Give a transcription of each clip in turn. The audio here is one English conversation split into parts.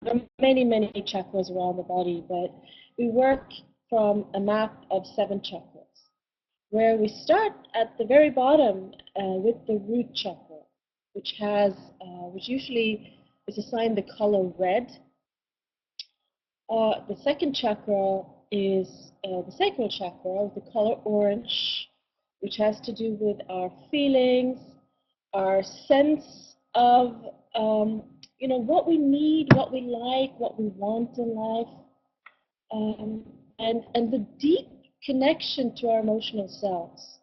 there are many, many chakras around the body, but we work from a map of 7 chakras, where we start at the very bottom with the root chakra, which usually is assigned the color red. The second chakra is the sacral chakra with the color orange, which has to do with our feelings, our sense of what we need, what we like, what we want in life, and the deep connection to our emotional selves.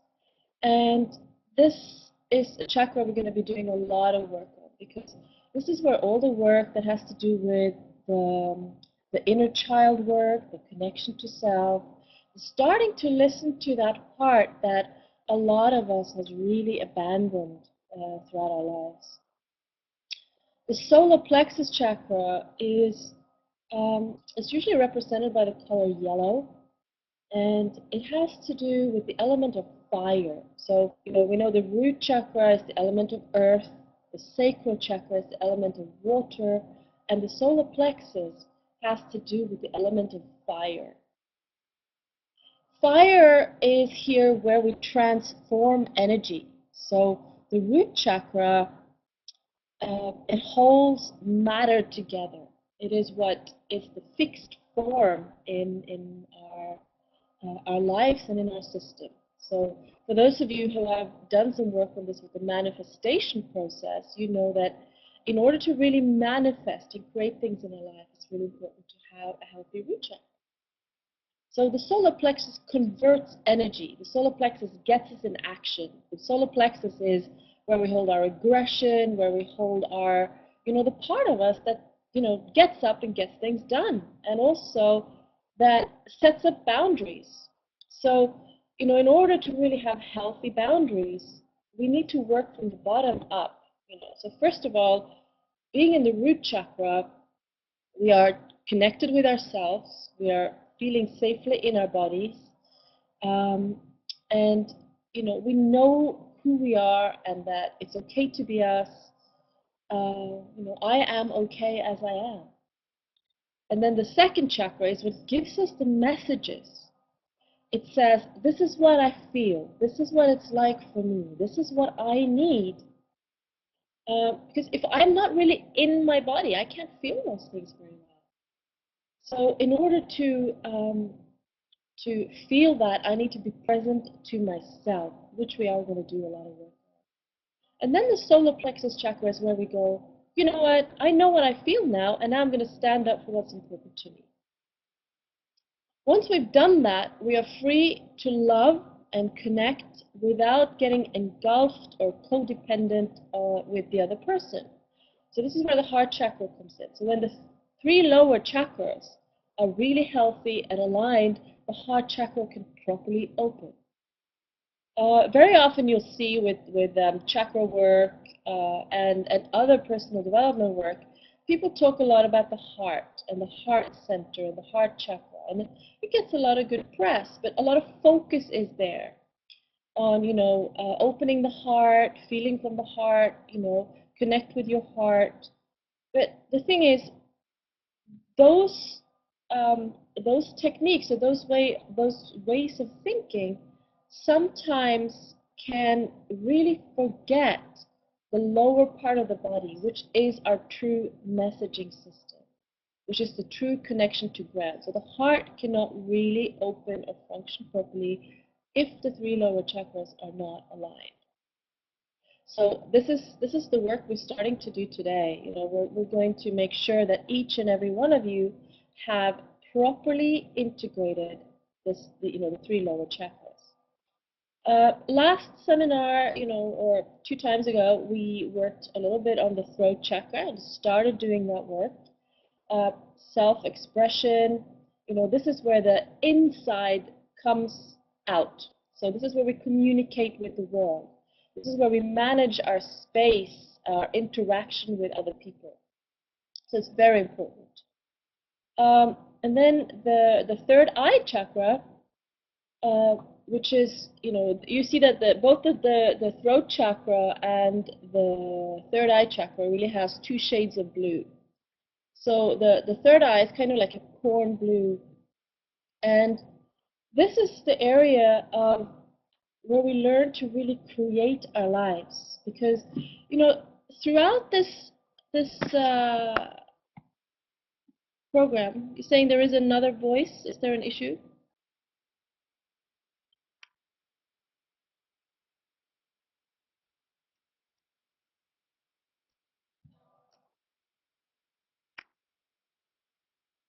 And this is a chakra we're going to be doing a lot of work on, because this is where all the work that has to do with the inner child work, the connection to self, starting to listen to that part that a lot of us has really abandoned throughout our lives. The solar plexus chakra is usually represented by the color yellow, and it has to do with the element of fire. So, we know the root chakra is the element of earth, the sacral chakra is the element of water, and the solar plexus has to do with the element of fire. Fire is here where we transform energy. So the root chakra, it holds matter together. It is what is the fixed form in our lives and in our system. So for those of you who have done some work on this with the manifestation process, you know that in order to really manifest and create things in our life, it's really important to have a healthy root chakra. So the solar plexus converts energy. The solar plexus gets us in action. The solar plexus is where we hold our aggression, where we hold our, the part of us that, gets up and gets things done, and also that sets up boundaries. So, in order to really have healthy boundaries, we need to work from the bottom up. So first of all, being in the root chakra, we are connected with ourselves. We are feeling safely in our bodies, and we know who we are and that it's okay to be us. I am okay as I am. And then the second chakra is what gives us the messages. It says, this is what I feel, this is what it's like for me, this is what I need. Because if I'm not really in my body, I can't feel those things very well. So in order to feel that, I need to be present to myself, which we are going to do a lot of work on. And then the solar plexus chakra is where we go, you know what, I know what I feel now, and now I'm going to stand up for what's important to me. Once we've done that, we are free to love and connect without getting engulfed or codependent with the other person. So this is where the heart chakra comes in. So when the 3 lower chakras are really healthy and aligned, the heart chakra can properly open. Very often you'll see with chakra work and other personal development work, people talk a lot about the heart and the heart center and the heart chakra. And it gets a lot of good press, but a lot of focus is there on, opening the heart, feeling from the heart, connect with your heart. But the thing is, those techniques or those ways of thinking sometimes can really forget the lower part of the body, which is our true messaging system, which is the true connection to ground. So the heart cannot really open or function properly if the 3 lower chakras are not aligned. So this is the work we're starting to do today. We're going to make sure that each and every one of you have properly integrated the 3 lower chakras. Last seminar, or 2 times ago, we worked a little bit on the throat chakra and started doing that work. Self-expression, this is where the inside comes out. So this is where we communicate with the world. This is where we manage our space, our interaction with other people. So it's very important. And then the third eye chakra, which is, you see that both the throat chakra and the third eye chakra really has 2 shades of blue. So the third eye is kind of like a corn blue. And this is the area of where we learn to really create our lives. Because, you know, throughout this program, you're saying there is another voice. Is there an issue?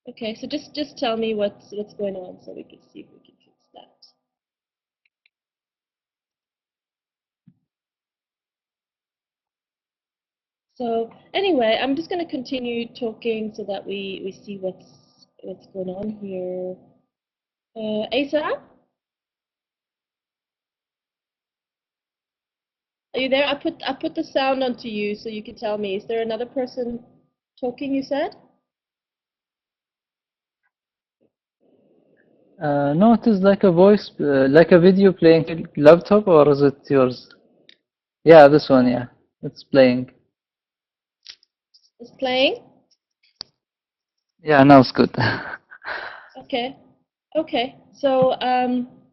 Okay, so just tell me what's going on so we can see if we can fix that. So anyway, I'm just going to continue talking so that we see what's going on here. Asa, are you there? I put the sound onto you so you can tell me. Is there another person talking? You said? No, it is like a voice, like a video playing laptop, or is it yours? Yeah, this one, yeah. It's playing. It's playing. Yeah, now it's good. Okay. Okay. So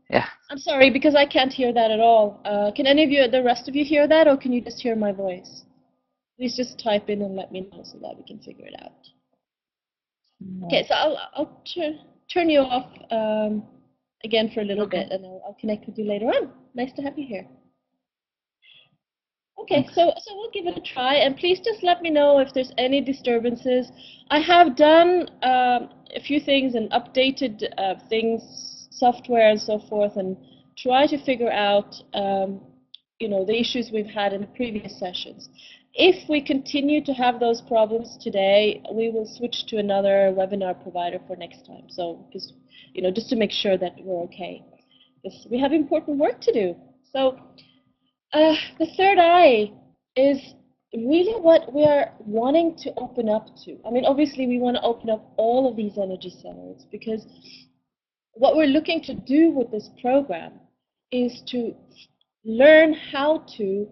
Yeah. I'm sorry because I can't hear that at all. Can any of you, the rest of you, hear that, or can you just hear my voice? Please just type in and let me know so that we can figure it out. Okay, so I'll turn you off again for a little Okay. bit, and I'll connect with you later on. Nice to have you here. Okay, Thanks. so we'll give it a try, and please just let me know if there's any disturbances. I have done a few things and updated things, software and so forth, and try to figure out, you know, the issues we've had in the previous sessions. If we continue to have those problems today, we will switch to another webinar provider for next time. So just, you know, just to make sure that we're okay, because we have important work to do. So. The third eye is really what we are wanting to open up to. I mean, obviously, we want to open up all of these energy centers because what we're looking to do with this program is to learn how to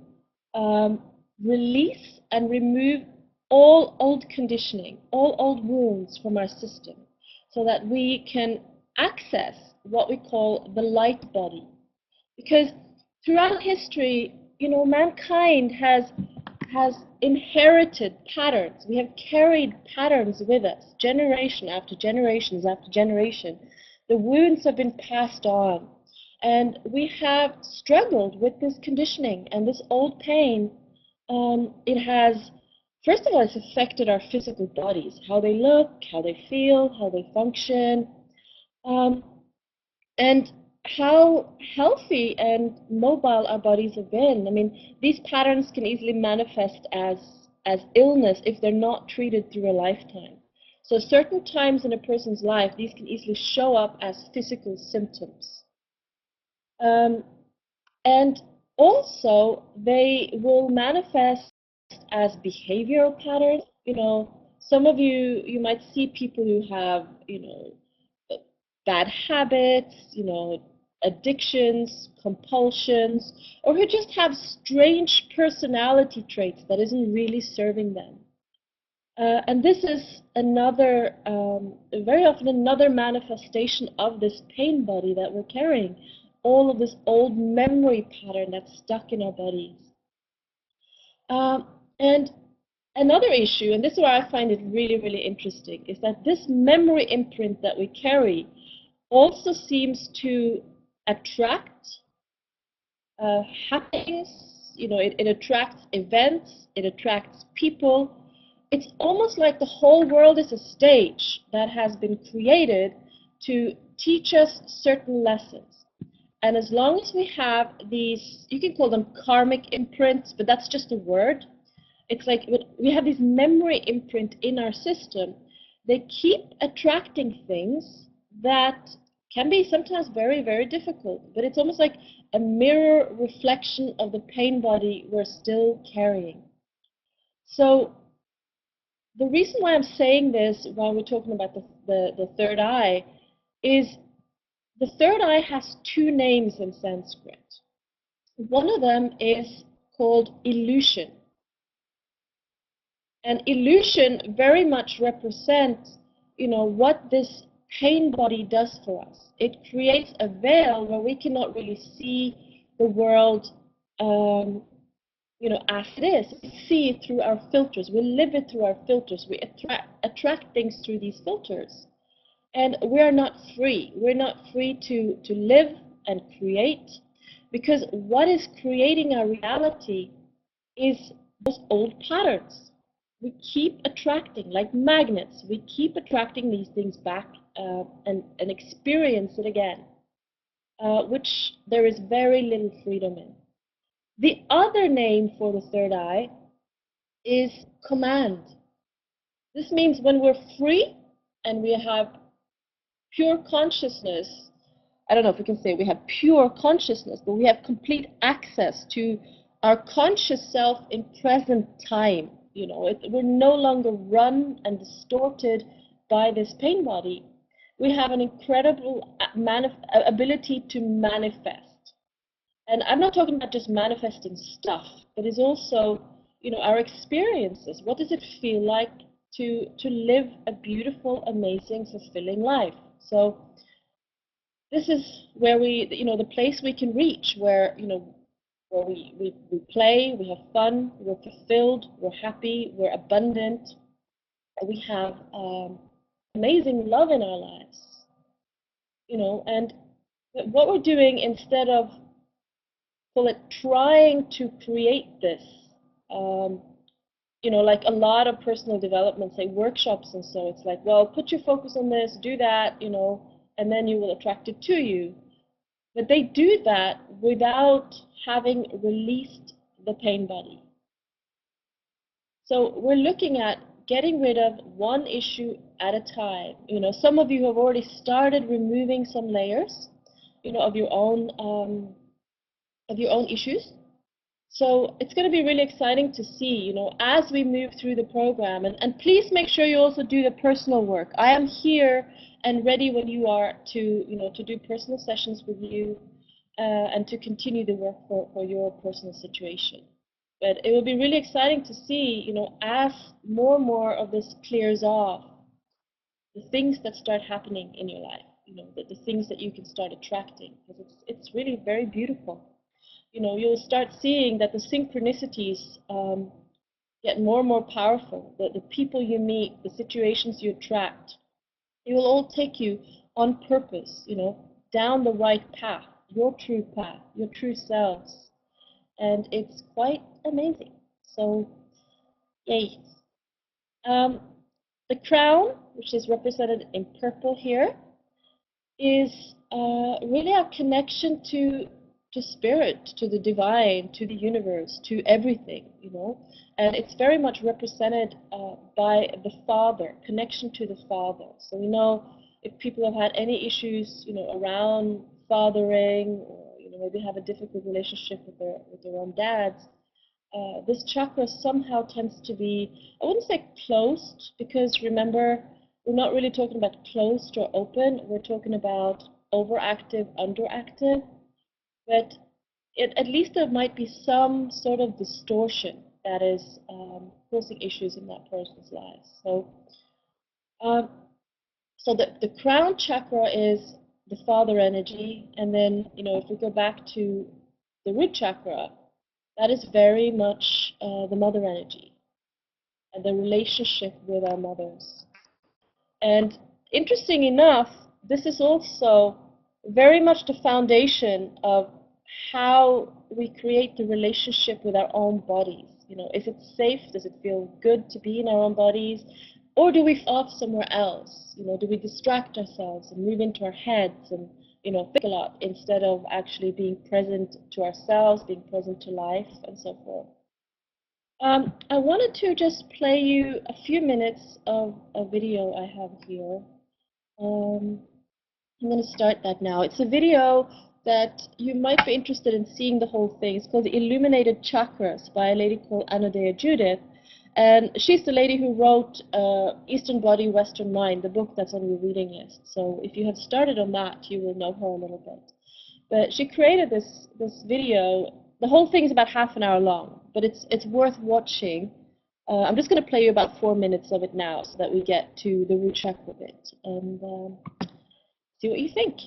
release and remove all old conditioning, all old wounds from our system so that we can access what we call the light body. Because throughout history, you know, mankind has inherited patterns. We have carried patterns with us, generation after generations after generation. The wounds have been passed on, and we have struggled with this conditioning and this old pain. It has, first of all, it's affected our physical bodies, how they look, how they feel, how they function. Um, and how healthy and mobile our bodies have been. I mean, these patterns can easily manifest as illness if they're not treated through a lifetime. So certain times in a person's life, these can easily show up as physical symptoms. And also, they will manifest as behavioral patterns. You know, some of you might see people who have, you know, bad habits, you know, addictions, compulsions, or who just have strange personality traits that isn't really serving them. And this is another, very often another manifestation of this pain body that we're carrying, all of this old memory pattern that's stuck in our bodies. And another issue, and this is where I find it really, really interesting, is that this memory imprint that we carry also seems to attract happenings. You know, it attracts events, it attracts people. It's almost like the whole world is a stage that has been created to teach us certain lessons. And as long as we have these, you can call them karmic imprints, but that's just a word. It's like we have this memory imprint in our system. They keep attracting things that can be sometimes very, very difficult, but it's almost like a mirror reflection of the pain body we're still carrying. So the reason why I'm saying this while we're talking about the third eye is the third eye has two names in Sanskrit. One of them is called illusion, And illusion very much represents, what this pain body does for us. It creates a veil where we cannot really see the world, as it is. We see it through our filters. We live it through our filters. We attract things through these filters. And we're not free. We're not free to live and create, because what is creating our reality is those old patterns. We keep attracting, like magnets, we keep attracting these things back, and experience it again, which there is very little freedom in. The other name for the third eye is command. This means when we're free and we have pure consciousness. I don't know if we can say we have pure consciousness, but we have complete access to our conscious self in present time. We're no longer run and distorted by this pain body. We have an incredible ability to manifest. And I'm not talking about just manifesting stuff, but it's also, our experiences. What does it feel like to live a beautiful, amazing, fulfilling life? So this is where the place we can reach, where, where we play, we have fun, we're fulfilled, we're happy, we're abundant, we have amazing love in our lives, and what we're doing, instead of, call it, trying to create this, like a lot of personal development, say workshops and so, it's like, well, put your focus on this, do that, and then you will attract it to you. But they do that without having released the pain body. So we're looking at getting rid of one issue at a time. Some of you have already started removing some layers, of your own issues. So it's going to be really exciting to see, as we move through the program. And please make sure you also do the personal work. I am here and ready when you are to do personal sessions with you, and to continue the work for your personal situation. But it will be really exciting to see, as more and more of this clears off, the things that start happening in your life, the things that you can start attracting, because it's really very beautiful. You'll start seeing that the synchronicities get more and more powerful. The people you meet, the situations you attract, it will all take you on purpose, down the right path, your true selves. And it's quite amazing. So, yay. The crown, which is represented in purple here, is really our connection to spirit, to the divine, to the universe, to everything, and it's very much represented by the Father, connection to the Father. So we know if people have had any issues, around fathering, or maybe have a difficult relationship with their own dads, this chakra somehow tends to be, I wouldn't say closed, because remember, we're not really talking about closed or open. We're talking about overactive, underactive. But at least there might be some sort of distortion that is causing issues in that person's life. So, so the crown chakra is the father energy, and then if we go back to the root chakra, that is very much the mother energy and the relationship with our mothers. And interesting enough, this is also very much the foundation of how we create the relationship with our own bodies. Is it safe? Does it feel good to be in our own bodies? Or do we off somewhere else? Do we distract ourselves and move into our heads and, think a lot instead of actually being present to ourselves, being present to life, and so forth? I wanted to just play you a few minutes of a video I have here. I'm going to start that now. It's a video that you might be interested in seeing the whole thing. It's called The Illuminated Chakras by a lady called Anodea Judith. And she's the lady who wrote Eastern Body, Western Mind, the book that's on your reading list. So if you have started on that, you will know her a little bit. But she created this video. The whole thing is about half an hour long, but it's worth watching I'm just going to play you about 4 minutes of it now so that we get to the root chakra bit and see what you think.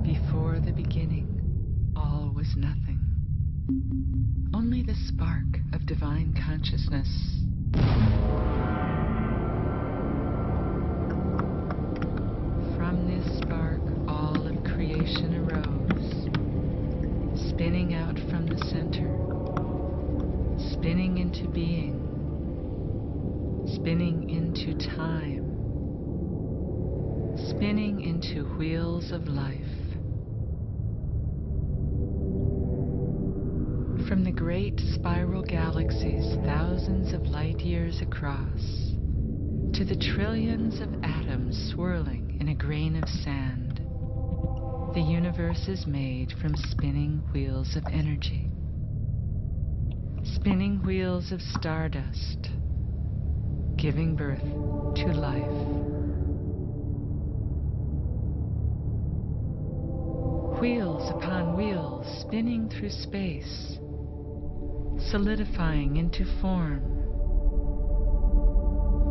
Before the beginning, all was nothing. Only the spark of divine consciousness. From this spark, all of creation arose, spinning out from the center, spinning into being, spinning into time, spinning into wheels of life. From the great spiral galaxies thousands of light years across, to the trillions of atoms swirling in a grain of sand, the universe is made from spinning wheels of energy. Spinning wheels of stardust, giving birth to life. Wheels upon wheels spinning through space, solidifying into form,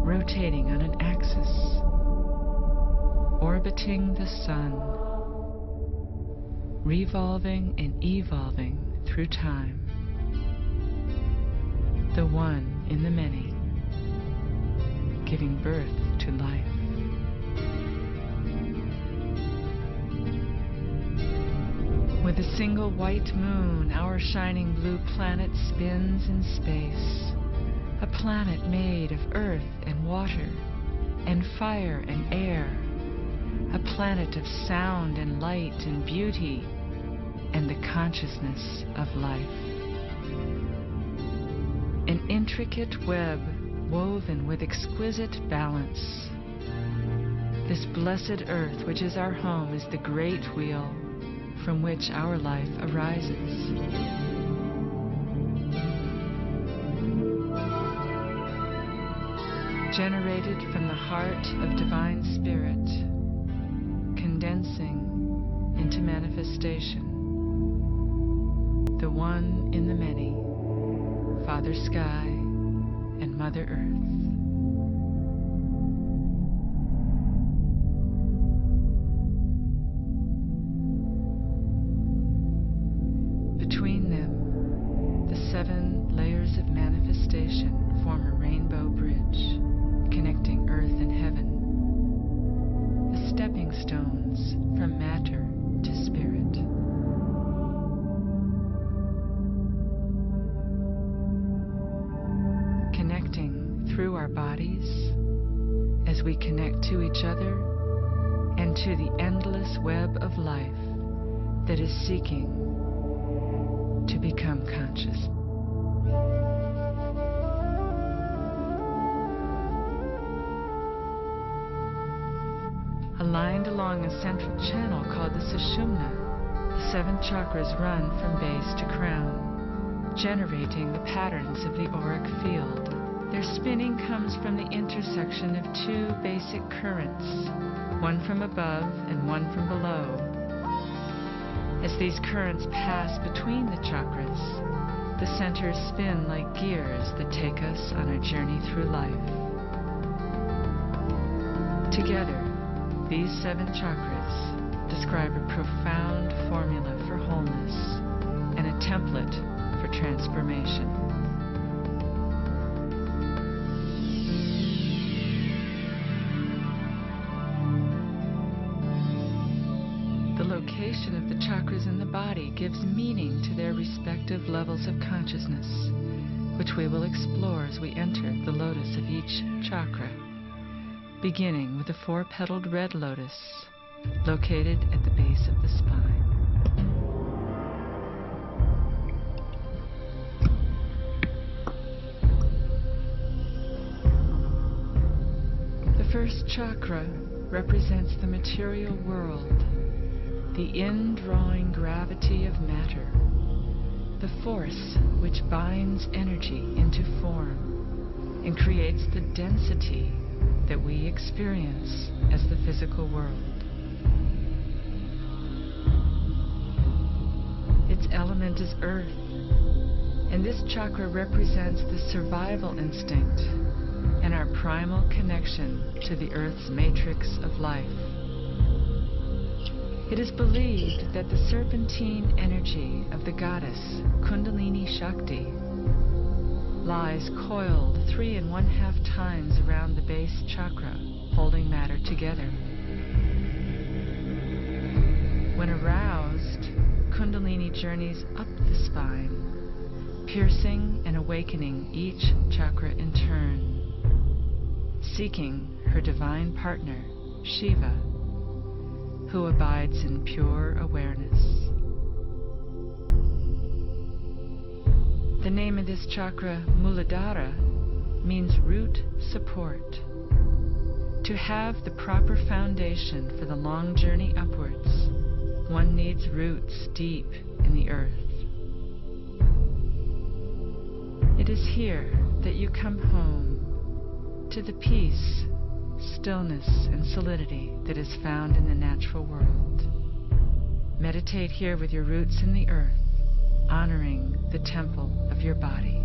rotating on an axis, orbiting the sun, revolving and evolving through time. The one in the many, giving birth to life. With a single white moon, our shining blue planet spins in space. A planet made of earth and water, and fire and air. A planet of sound and light and beauty, and the consciousness of life. An intricate web woven with exquisite balance. This blessed earth, which is our home, is the great wheel from which our life arises. Generated from the heart of Divine Spirit, condensing into manifestation. The one in the many, Father Sky and Mother Earth. Between them, the 7 layers of manifestation form a rainbow bridge, connecting earth and heaven. The stepping stones from matter to spirit. Connecting through our bodies as we connect to each other and to the endless web of life that is seeking to become conscious. Aligned along a central channel called the Sushumna, the 7 chakras run from base to crown, generating the patterns of the auric field. Their spinning comes from the intersection of 2 basic currents, one from above and one from below. As these currents pass between the chakras, the centers spin like gears that take us on a journey through life. Together, these 7 chakras describe a profound formula for wholeness and a template for transformation. The location of the chakras in the body gives meaning to their respective levels of consciousness, which we will explore as we enter the lotus of each chakra, beginning with the 4-petaled red lotus located at the base of the spine. The first chakra represents the material world, the indrawing gravity of matter, the force which binds energy into form and creates the density that we experience as the physical world. Its element is earth, and this chakra represents the survival instinct and our primal connection to the earth's matrix of life. It is believed that the serpentine energy of the goddess Kundalini Shakti lies coiled 3½ times around the base chakra, holding matter together. When aroused, Kundalini journeys up the spine, piercing and awakening each chakra in turn, seeking her divine partner, Shiva, who abides in pure awareness. The name of this chakra, Muladhara, means root support. To have the proper foundation for the long journey upwards, one needs roots deep in the earth. It is here that you come home to the peace, stillness, and solidity that is found in the natural world. Meditate here with your roots in the earth, honoring the temple of your body.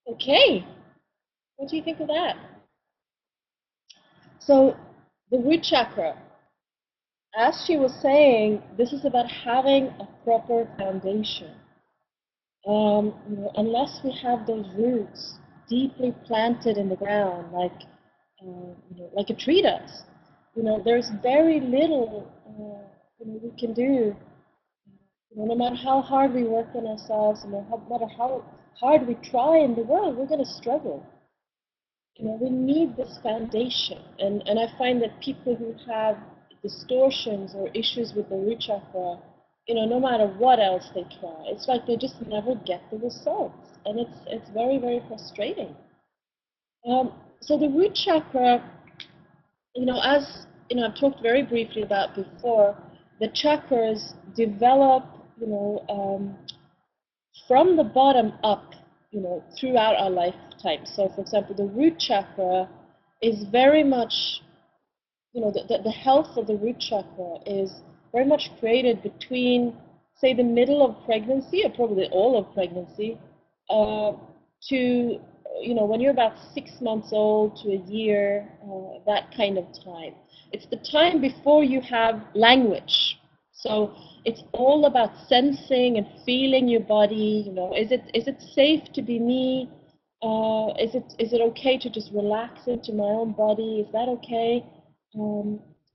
Okay, what do you think of that? So, the root chakra, as she was saying, this is about having a proper foundation. Unless we have those roots deeply planted in the ground, like a tree does, there's very little we can do. No matter how hard we work on ourselves, no matter how hard we try in the world, we're going to struggle. We need this foundation, and I find that people who have distortions or issues with the root chakra, no matter what else they try, it's like they just never get the results, and it's very, very frustrating. So the root chakra, as I've talked very briefly about before, the chakras develop, from the bottom up, throughout our lifetime. So, for example, the root chakra is very much, the health of the root chakra is very much created between, say, the middle of pregnancy, or probably all of pregnancy, to, when you're about 6 months old to a year, that kind of time. It's the time before you have language. So it's all about sensing and feeling your body. Is it safe to be me? Is it okay to just relax into my own body? Is that okay?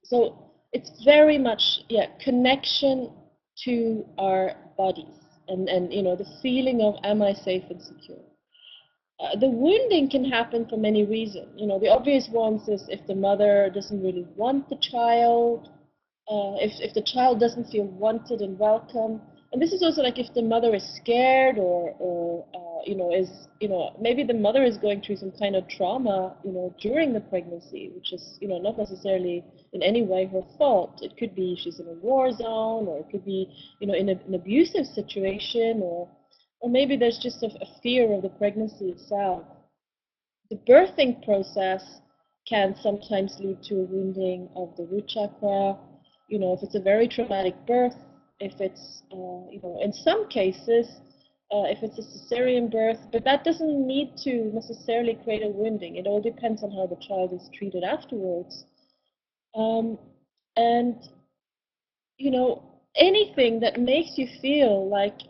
So it's very much connection to our bodies, and the feeling of, am I safe and secure? The wounding can happen for many reasons. The obvious ones is if the mother doesn't really want the child, if the child doesn't feel wanted and welcome. And this is also like if the mother is scared, or maybe the mother is going through some kind of trauma, during the pregnancy, which is, not necessarily in any way her fault. It could be she's in a war zone, or it could be, in an abusive situation, or maybe there's just a fear of the pregnancy itself. The birthing process can sometimes lead to a wounding of the root chakra. If it's a very traumatic birth, if it's, in some cases, if it's a cesarean birth, but that doesn't need to necessarily create a wounding. It all depends on how the child is treated afterwards. And, anything that makes you feel like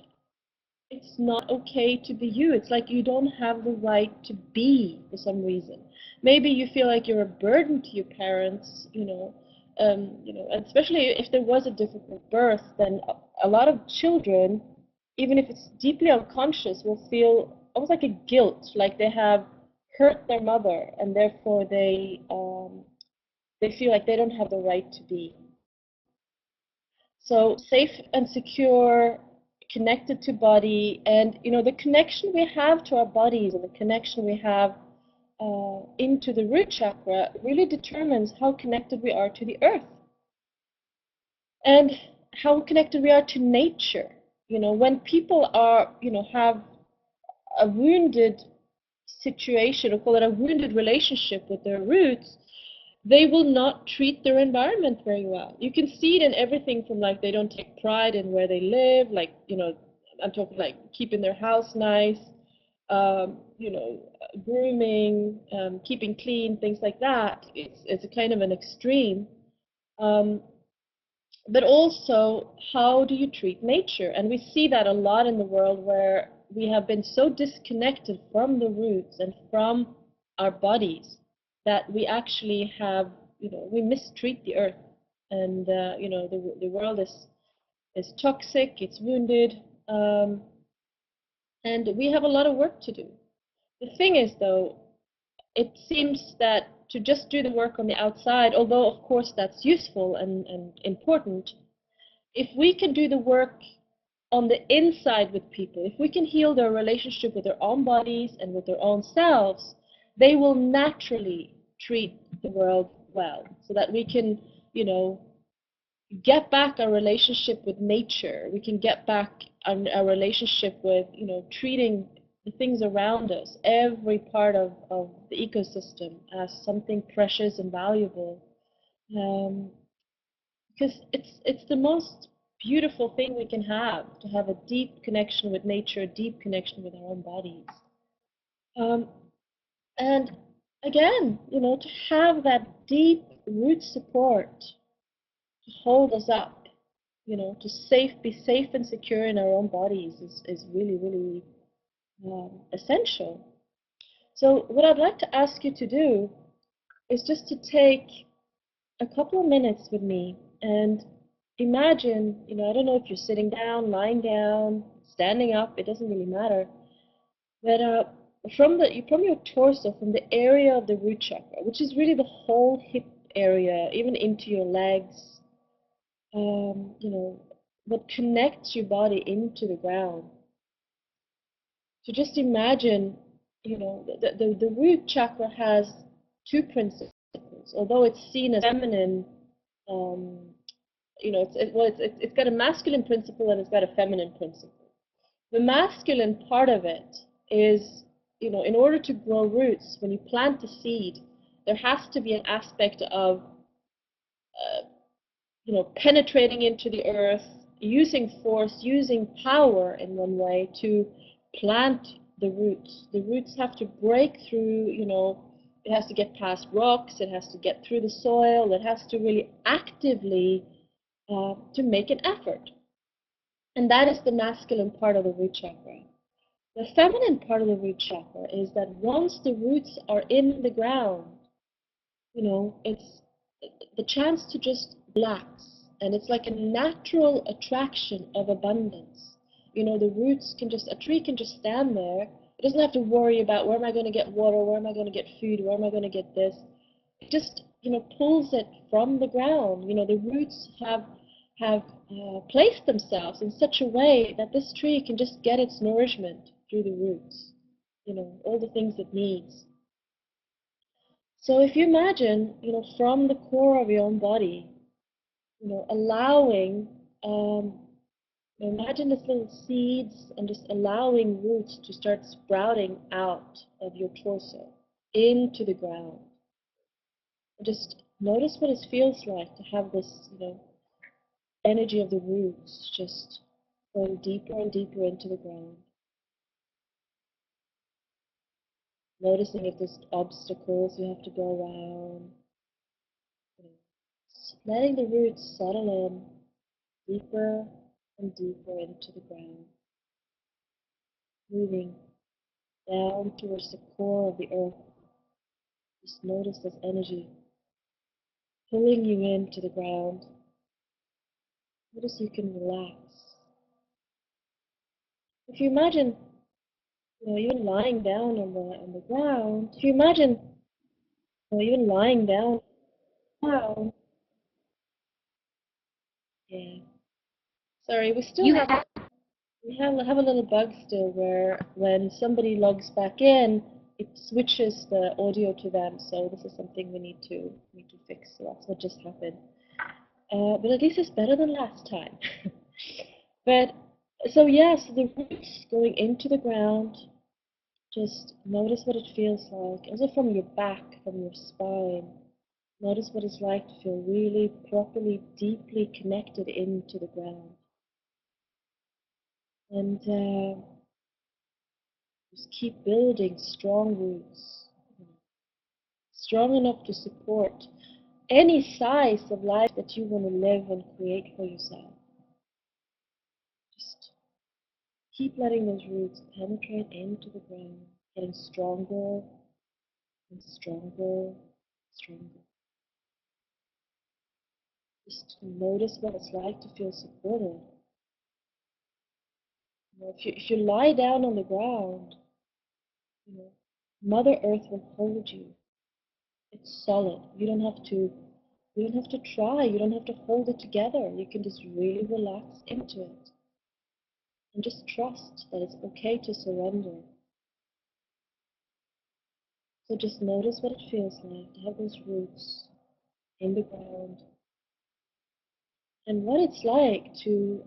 it's not okay to be you. It's like you don't have the right to be for some reason. Maybe you feel like you're a burden to your parents, especially if there was a difficult birth, then a lot of children, even if it's deeply unconscious, will feel almost like a guilt, like they have hurt their mother, and therefore they feel like they don't have the right to be. So safe and secure, connected to body, and the connection we have to our bodies, and the connection we have into the root chakra really determines how connected we are to the earth. And how connected we are to nature. When people are, have a wounded situation, or call it a wounded relationship with their roots, they will not treat their environment very well. You can see it in everything from, like, they don't take pride in where they live, like, I'm talking like keeping their house nice, grooming, keeping clean, things like that. It's a kind of an extreme. Um, but also, how do you treat nature? And we see that a lot in the world, where we have been so disconnected from the roots and from our bodies that we actually have, we mistreat the earth. And, the world is toxic, it's wounded, and we have a lot of work to do. The thing is, though, it seems that to just do the work on the outside, although of course that's useful and important, if we can do the work on the inside with people, if we can heal their relationship with their own bodies and with their own selves, they will naturally treat the world well, so that we can, get back our relationship with nature. We can get back our relationship with, treating the things around us, every part of the ecosystem, as something precious and valuable. Because it's the most beautiful thing we can have, to have a deep connection with nature, a deep connection with our own bodies. And again, to have that deep root support to hold us up, to be safe and secure in our own bodies is really, really essential. So what I'd like to ask you to do is just to take a couple of minutes with me and imagine, I don't know if you're sitting down, lying down, standing up, it doesn't really matter, but from your torso, from the area of the root chakra, which is really the whole hip area, even into your legs, what connects your body into the ground. So just imagine, the root chakra has two principles. Although it's seen as feminine, it's got a masculine principle and it's got a feminine principle. The masculine part of it is, in order to grow roots, when you plant a seed, there has to be an aspect of penetrating into the earth, using force, using power in one way to plant the roots. The roots have to break through, it has to get past rocks, it has to get through the soil, it has to really actively to make an effort. And that is the masculine part of the root chakra. The feminine part of the root chakra is that once the roots are in the ground, it's the chance to just relax. And it's like a natural attraction of abundance. The roots a tree can just stand there. It doesn't have to worry about, where am I going to get water, where am I going to get food, where am I going to get this. It just, pulls it from the ground. The roots have placed themselves in such a way that this tree can just get its nourishment through the roots. All the things it needs. So if you imagine, from the core of your own body, allowing, imagine this little seeds and just allowing roots to start sprouting out of your torso into the ground. And just notice what it feels like to have this, energy of the roots just going deeper and deeper into the ground. Noticing if there's obstacles you have to go around. Letting the roots settle in deeper and deeper into the ground. Moving down towards the core of the earth. Just notice this energy pulling you into the ground. Notice you can relax. If you imagine, even lying down on the ground, if you imagine, even lying down, wow. Yeah. Sorry, we have a little bug still, where when somebody logs back in, it switches the audio to them. So this is something we need to fix. So that's what just happened. but at least it's better than last time. But so yes, the roots going into the ground. Just notice what it feels like. Also from your back, from your spine. Notice what it's like to feel really properly, deeply connected into the ground. And just keep building strong roots, strong enough to support any size of life that you want to live and create for yourself. Just keep letting those roots penetrate into the ground, getting stronger and stronger, stronger. Just notice what it's like to feel supported. If you lie down on the ground, you know, Mother Earth will hold you. It's solid. You don't have to. You don't have to try. You don't have to hold it together. You can just really relax into it and just trust that it's okay to surrender. So just notice what it feels like to have those roots in the ground and what it's like to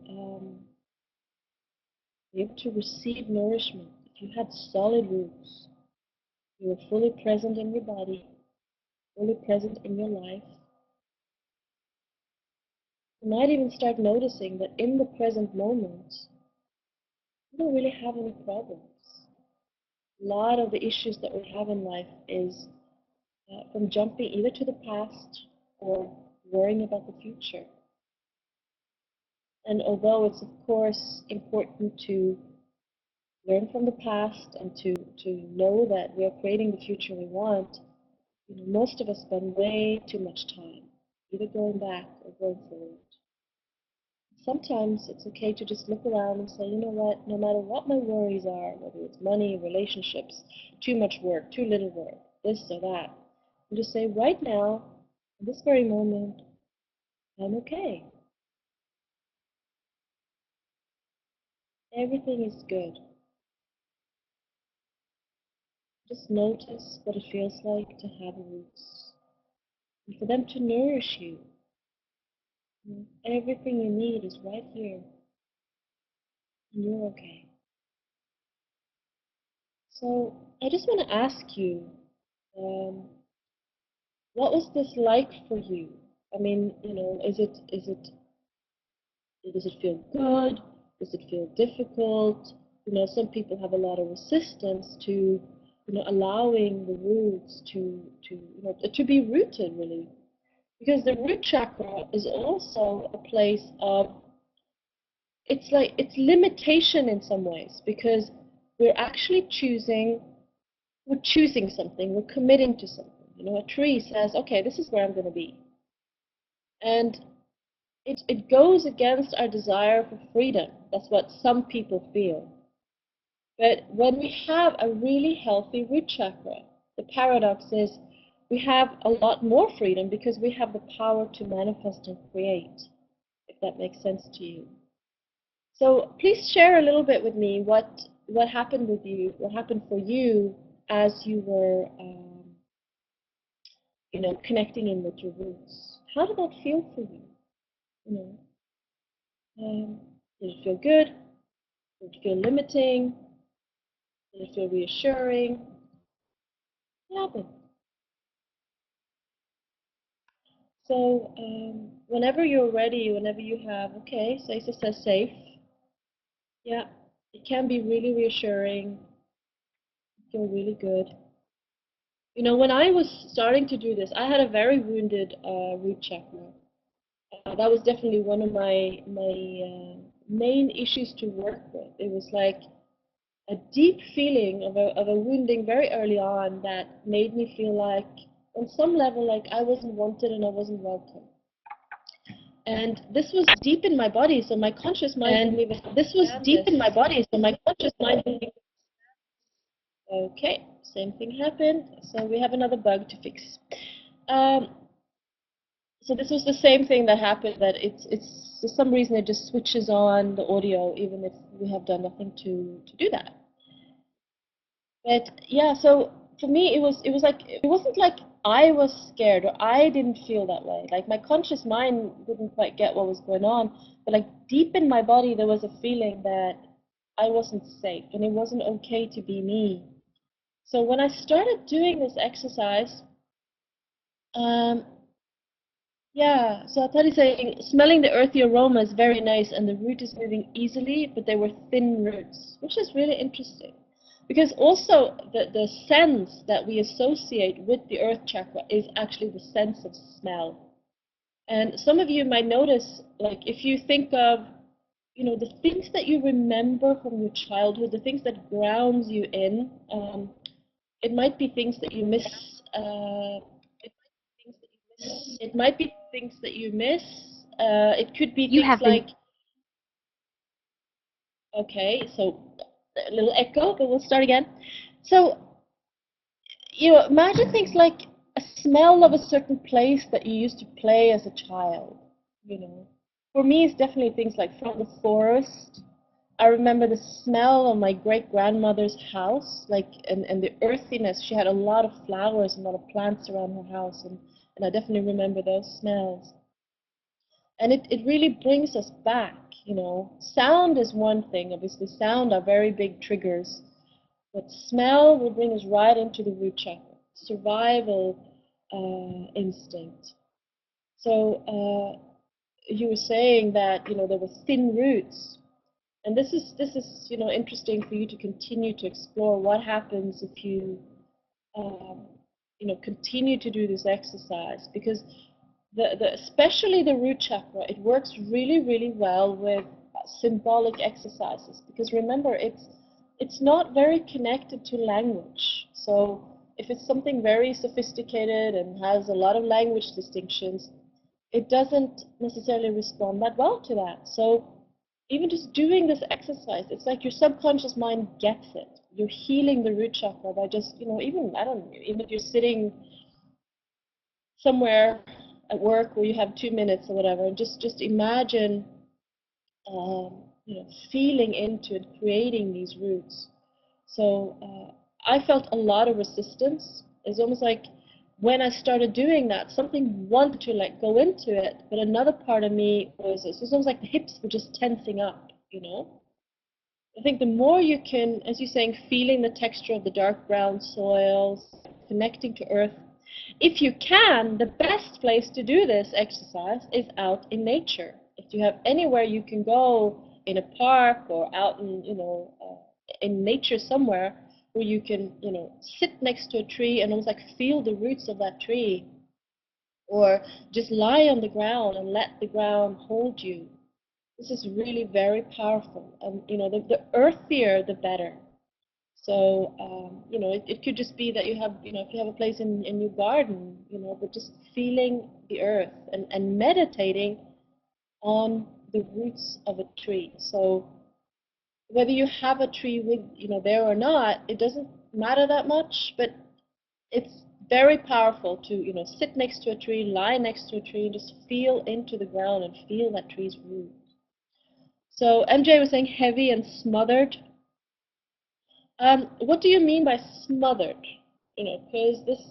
be able to receive nourishment. If you had solid roots, you were fully present in your body, fully present in your life. You might even start noticing that in the present moment, you don't really have any problems. A lot of the issues that we have in life is from jumping either to the past or worrying about the future. And although it's of course important to learn from the past and to know that we are creating the future we want, most of us spend way too much time either going back or going forward. Sometimes it's okay to just look around and say, you know what, no matter what my worries are, whether it's money, relationships, too much work, too little work, this or that, and just say, right now, in this very moment, I'm okay. Everything is good. Just notice what it feels like to have roots and for them to nourish you. Everything you need is right here, and you're okay. So I just want to ask you, um, what was this like for you? I mean, does it feel good? Does it feel difficult? Some people have a lot of resistance to, allowing the roots to be rooted really. Because the root chakra is also a place of, it's limitation in some ways, because we're choosing something, we're committing to something. A tree says, okay, this is where I'm going to be. And it goes against our desire for freedom. That's what some people feel. But when we have a really healthy root chakra, the paradox is we have a lot more freedom because we have the power to manifest and create, if that makes sense to you. So please share a little bit with me what happened with you, what happened for you as you were connecting in with your roots. How did that feel for you? You know, did it feel good? Did it feel limiting? Did it feel reassuring? What happened? So whenever you're ready, whenever you have, okay, Saisa says safe. Yeah, it can be really reassuring. Feel really good. When I was starting to do this, I had a very wounded root chakra. That was definitely one of my main issues to work with. It was like a deep feeling of a wounding very early on that made me feel like, on some level, like I wasn't wanted and I wasn't welcome. And this was deep in my body, so my conscious mind didn't even. This was deep in my body, so my conscious mind didn't even. Okay, same thing happened. So we have another bug to fix. Um, so this was the same thing that happened. That it's for some reason it just switches on the audio, even if we have done nothing to do that. But yeah, so for me it was like it wasn't like I was scared or I didn't feel that way. Like my conscious mind didn't quite get what was going on, but like deep in my body there was a feeling that I wasn't safe and it wasn't okay to be me. So when I started doing this exercise, um, yeah, so Atari saying smelling the earthy aroma is very nice and the root is moving easily, but they were thin roots, which is really interesting. Because also the sense that we associate with the earth chakra is actually the sense of smell. And some of you might notice, like if you think of, the things that you remember from your childhood, the things that grounds you in, it might be things that you miss. It might be things that you miss. It could be You things have been like, okay, so a little echo, but we'll start again. So, imagine things like a smell of a certain place that you used to play as a child, For me, it's definitely things like from the forest. I remember the smell of my great-grandmother's house, like, and the earthiness. She had a lot of flowers and a lot of plants around her house, and I definitely remember those smells. And it really brings us back. Sound is one thing. Obviously, sound are very big triggers. But smell will bring us right into the root chakra, survival instinct. So you were saying that, there were thin roots. And this is interesting for you to continue to explore what happens if you continue to do this exercise, because especially the root chakra, it works really, really well with symbolic exercises, because remember, it's not very connected to language. So if it's something very sophisticated and has a lot of language distinctions, it doesn't necessarily respond that well to that. So even just doing this exercise, it's like your subconscious mind gets it. You're healing the root chakra by just, even, I don't know, even if you're sitting somewhere at work where you have 2 minutes or whatever, and just imagine, feeling into and creating these roots. So I felt a lot of resistance. It's almost like when I started doing that, something wanted to like go into it, but another part of me it was almost like the hips were just tensing up. I think the more you can, as you're saying, feeling the texture of the dark brown soils, connecting to earth, if you can, the best place to do this exercise is out in nature. If you have anywhere you can go in a park or out in nature somewhere where you can, sit next to a tree and almost like feel the roots of that tree, or just lie on the ground and let the ground hold you. This is really very powerful, and the earthier, the better. So it could just be that you have, if you have a place in your garden, but just feeling the earth and meditating on the roots of a tree. So whether you have a tree with there or not, it doesn't matter that much, but it's very powerful to sit next to a tree, lie next to a tree, and just feel into the ground and feel that tree's roots. So MJ was saying heavy and smothered. What do you mean by smothered? Because this,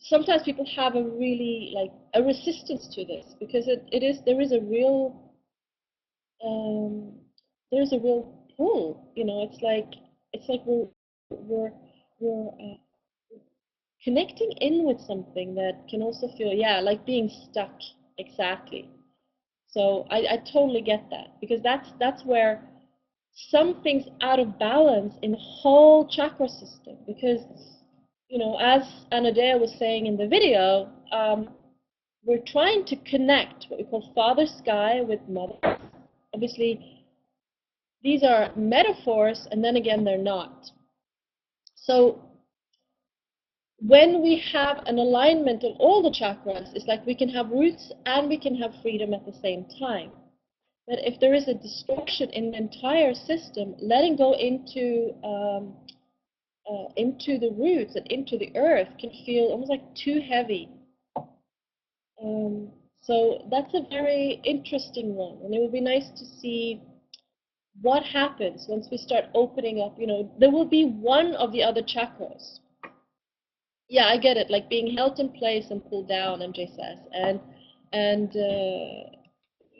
sometimes people have a really like a resistance to this, because there is a real there's a real pull. It's like we're we're connecting in with something that can also feel, yeah, like being stuck. Exactly. So I totally get that, because that's where something's out of balance in the whole chakra system. Because as Anadea was saying in the video, we're trying to connect what we call Father Sky with Mother Earth. Obviously, these are metaphors, and then again, they're not. So when we have an alignment of all the chakras, it's like we can have roots and we can have freedom at the same time. But if there is a distortion in the entire system, letting go into the roots and into the earth can feel almost like too heavy. So that's a very interesting one, and it would be nice to see what happens once we start opening up. There will be one of the other chakras yeah, I get it. Like being held in place and pulled down, MJ says, and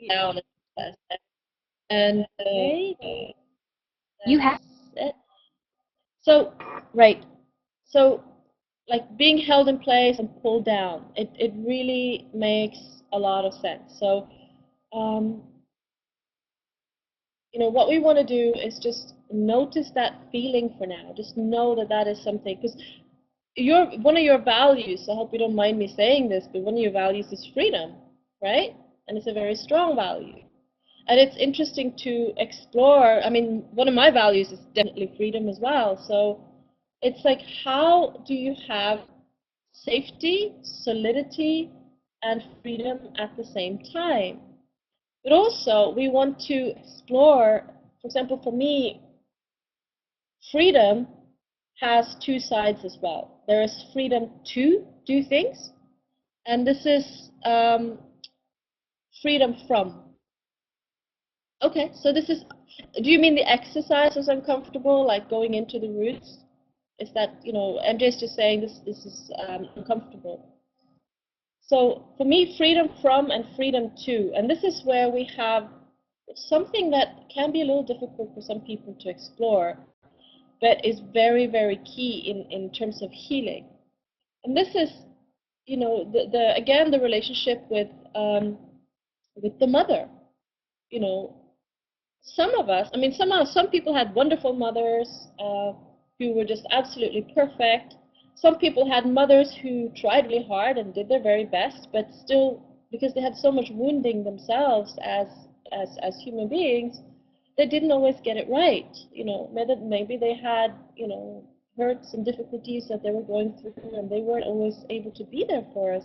down, MJ says, and You have that's it. So, right. So, like being held in place and pulled down, it really makes a lot of sense. So, um, what we want to do is just notice that feeling for now. Just know that that is something, because one of your values, I hope you don't mind me saying this, but one of your values is freedom, right? And it's a very strong value. And it's interesting to explore. I mean, one of my values is definitely freedom as well. So it's like, how do you have safety, solidity, and freedom at the same time? But also, we want to explore, for example, for me, freedom has two sides as well. There is freedom to do things, and this is freedom from. Okay, so this is, do you mean the exercise is uncomfortable, like going into the roots? Is that, MJ is just saying this is uncomfortable. So for me, freedom from and freedom to, and this is where we have something that can be a little difficult for some people to explore, but is very, very key in terms of healing. And this is, the again, the relationship with the mother. You know, some of us, I mean, some people had wonderful mothers who were just absolutely perfect. Some people had mothers who tried really hard and did their very best, but still, because they had so much wounding themselves as human beings, they didn't always get it right. Maybe they had, hurts and difficulties that they were going through, and they weren't always able to be there for us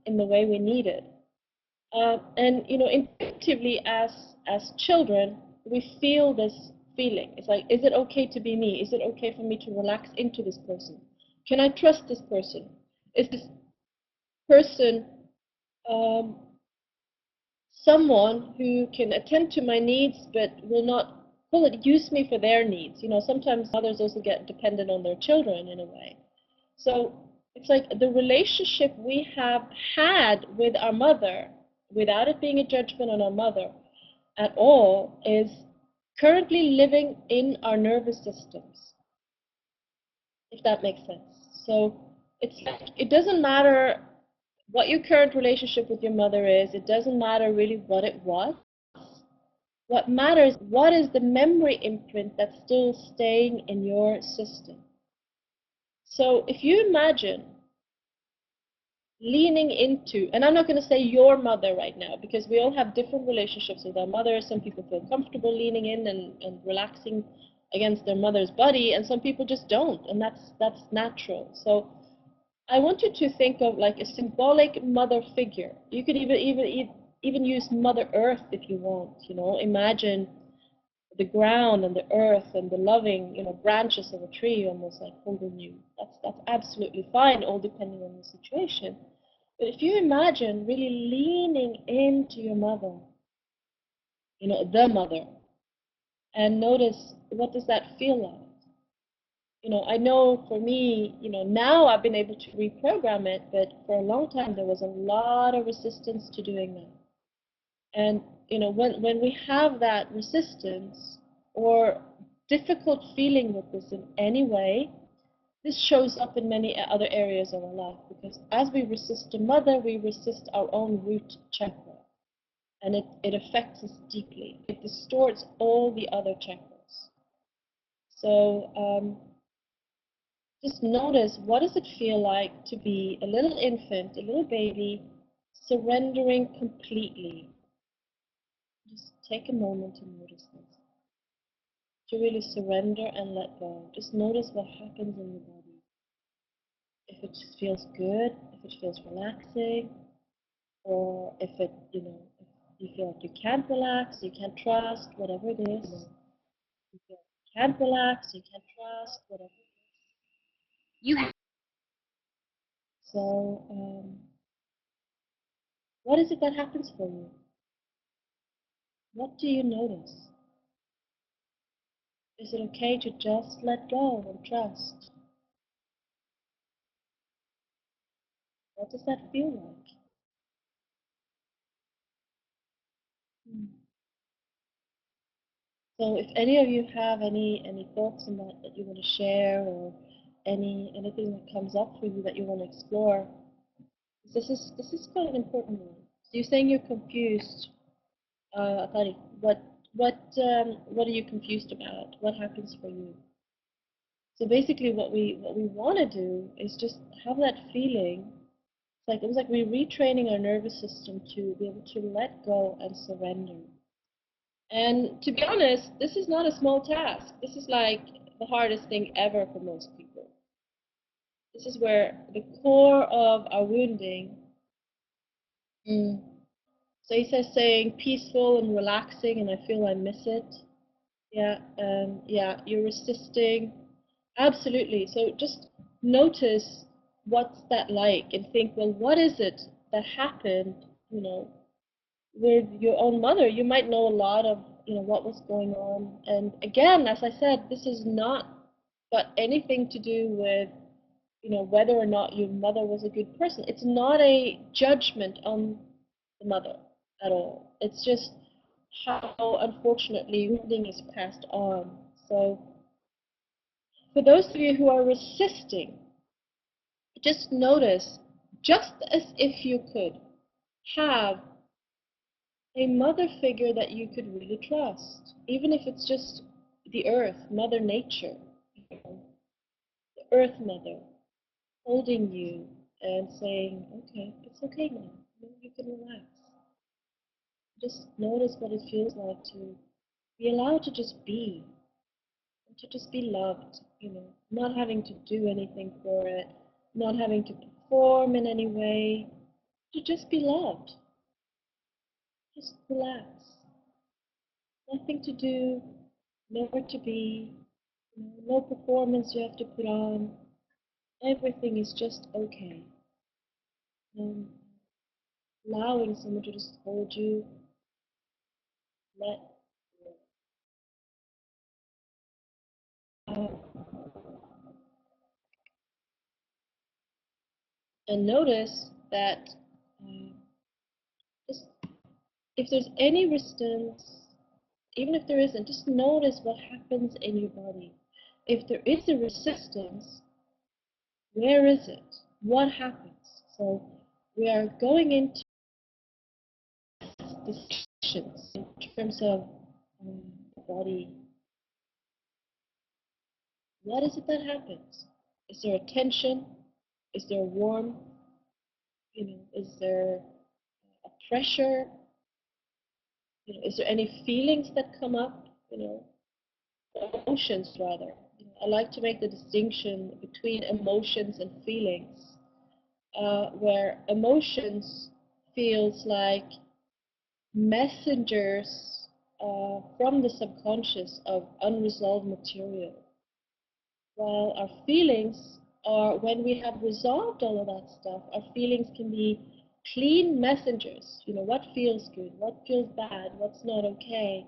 in the way we needed. And intuitively, as children, we feel this feeling. It's like, is it okay to be me? Is it okay for me to relax into this person? Can I trust this person? Is this person um, someone who can attend to my needs, but will not use me for their needs? Sometimes mothers also get dependent on their children in a way. So it's like the relationship we have had with our mother, without it being a judgment on our mother at all, is currently living in our nervous systems, if that makes sense. So it's like, it doesn't matter what your current relationship with your mother is, it doesn't matter really what it was. What matters, what is the memory imprint that's still staying in your system? So if you imagine leaning into, and I'm not going to say your mother right now, because we all have different relationships with our mothers. Some people feel comfortable leaning in and relaxing against their mother's body, and some people just don't, and that's natural. So I want you to think of like a symbolic mother figure. You could even use Mother Earth if you want. Imagine the ground and the earth and the loving, branches of a tree almost like holding you. That's absolutely fine, all depending on the situation. But if you imagine really leaning into your mother, the mother, and notice, what does that feel like? I know for me, now I've been able to reprogram it, but for a long time there was a lot of resistance to doing that. And when we have that resistance or difficult feeling with this in any way, this shows up in many other areas of our life, because as we resist the mother, we resist our own root chakra, and it affects us deeply. It distorts all the other chakras. So just notice, what does it feel like to be a little infant, a little baby, surrendering completely? Just take a moment to notice this. To really surrender and let go. Just notice what happens in your body. If it just feels good, if it feels relaxing, or if if you feel like you can't relax, you can't trust, whatever it is. You feel like you can't relax, you can't trust, whatever it you have is. So, what is it that happens for you? What do you notice? Is it okay to just let go and trust? What does that feel like? Hmm. So if any of you have any thoughts on that that you want to share, or anything that comes up for you that you want to explore, this is quite an important one. So you're saying you're confused, Akari. What are you confused about? What happens for you? So basically, what we want to do is just have that feeling. It's like it was like we're retraining our nervous system to be able to let go and surrender. And to be honest, this is not a small task. This is like the hardest thing ever for most people. This is where the core of our wounding. Mm. So he says saying peaceful and relaxing, and I feel I miss it. Yeah, yeah, you're resisting. Absolutely. So just notice what's that like, and think, well, what is it that happened, you know, with your own mother? You might know a lot of, what was going on. And again, as I said, this is not got anything to do with, whether or not your mother was a good person. It's not a judgment on the mother at all. It's just how, unfortunately, wounding is passed on. So for those of you who are resisting, just notice, just as if you could have a mother figure that you could really trust, even if it's just the earth, Mother Nature, the Earth Mother, holding you and saying, okay, it's okay now, you can relax. Just notice what it feels like to be allowed to just be, and to just be loved, not having to do anything for it, not having to perform in any way, to just be loved. Just relax. Nothing to do, nowhere to be, no performance you have to put on. Everything is just okay. And allowing someone to just hold you, let go. And notice that just if there's any resistance, even if there isn't, just notice what happens in your body. If there is a resistance, where is it? What happens? So we are going into decisions in terms of the body. What is it that happens? Is there a tension? Is there warmth? Is there a pressure? Is there any feelings that come up? Emotions rather. I like to make the distinction between emotions and feelings, where emotions feels like messengers from the subconscious of unresolved material, while our feelings are, when we have resolved all of that stuff, our feelings can be clean messengers. What feels good, what feels bad, what's not okay.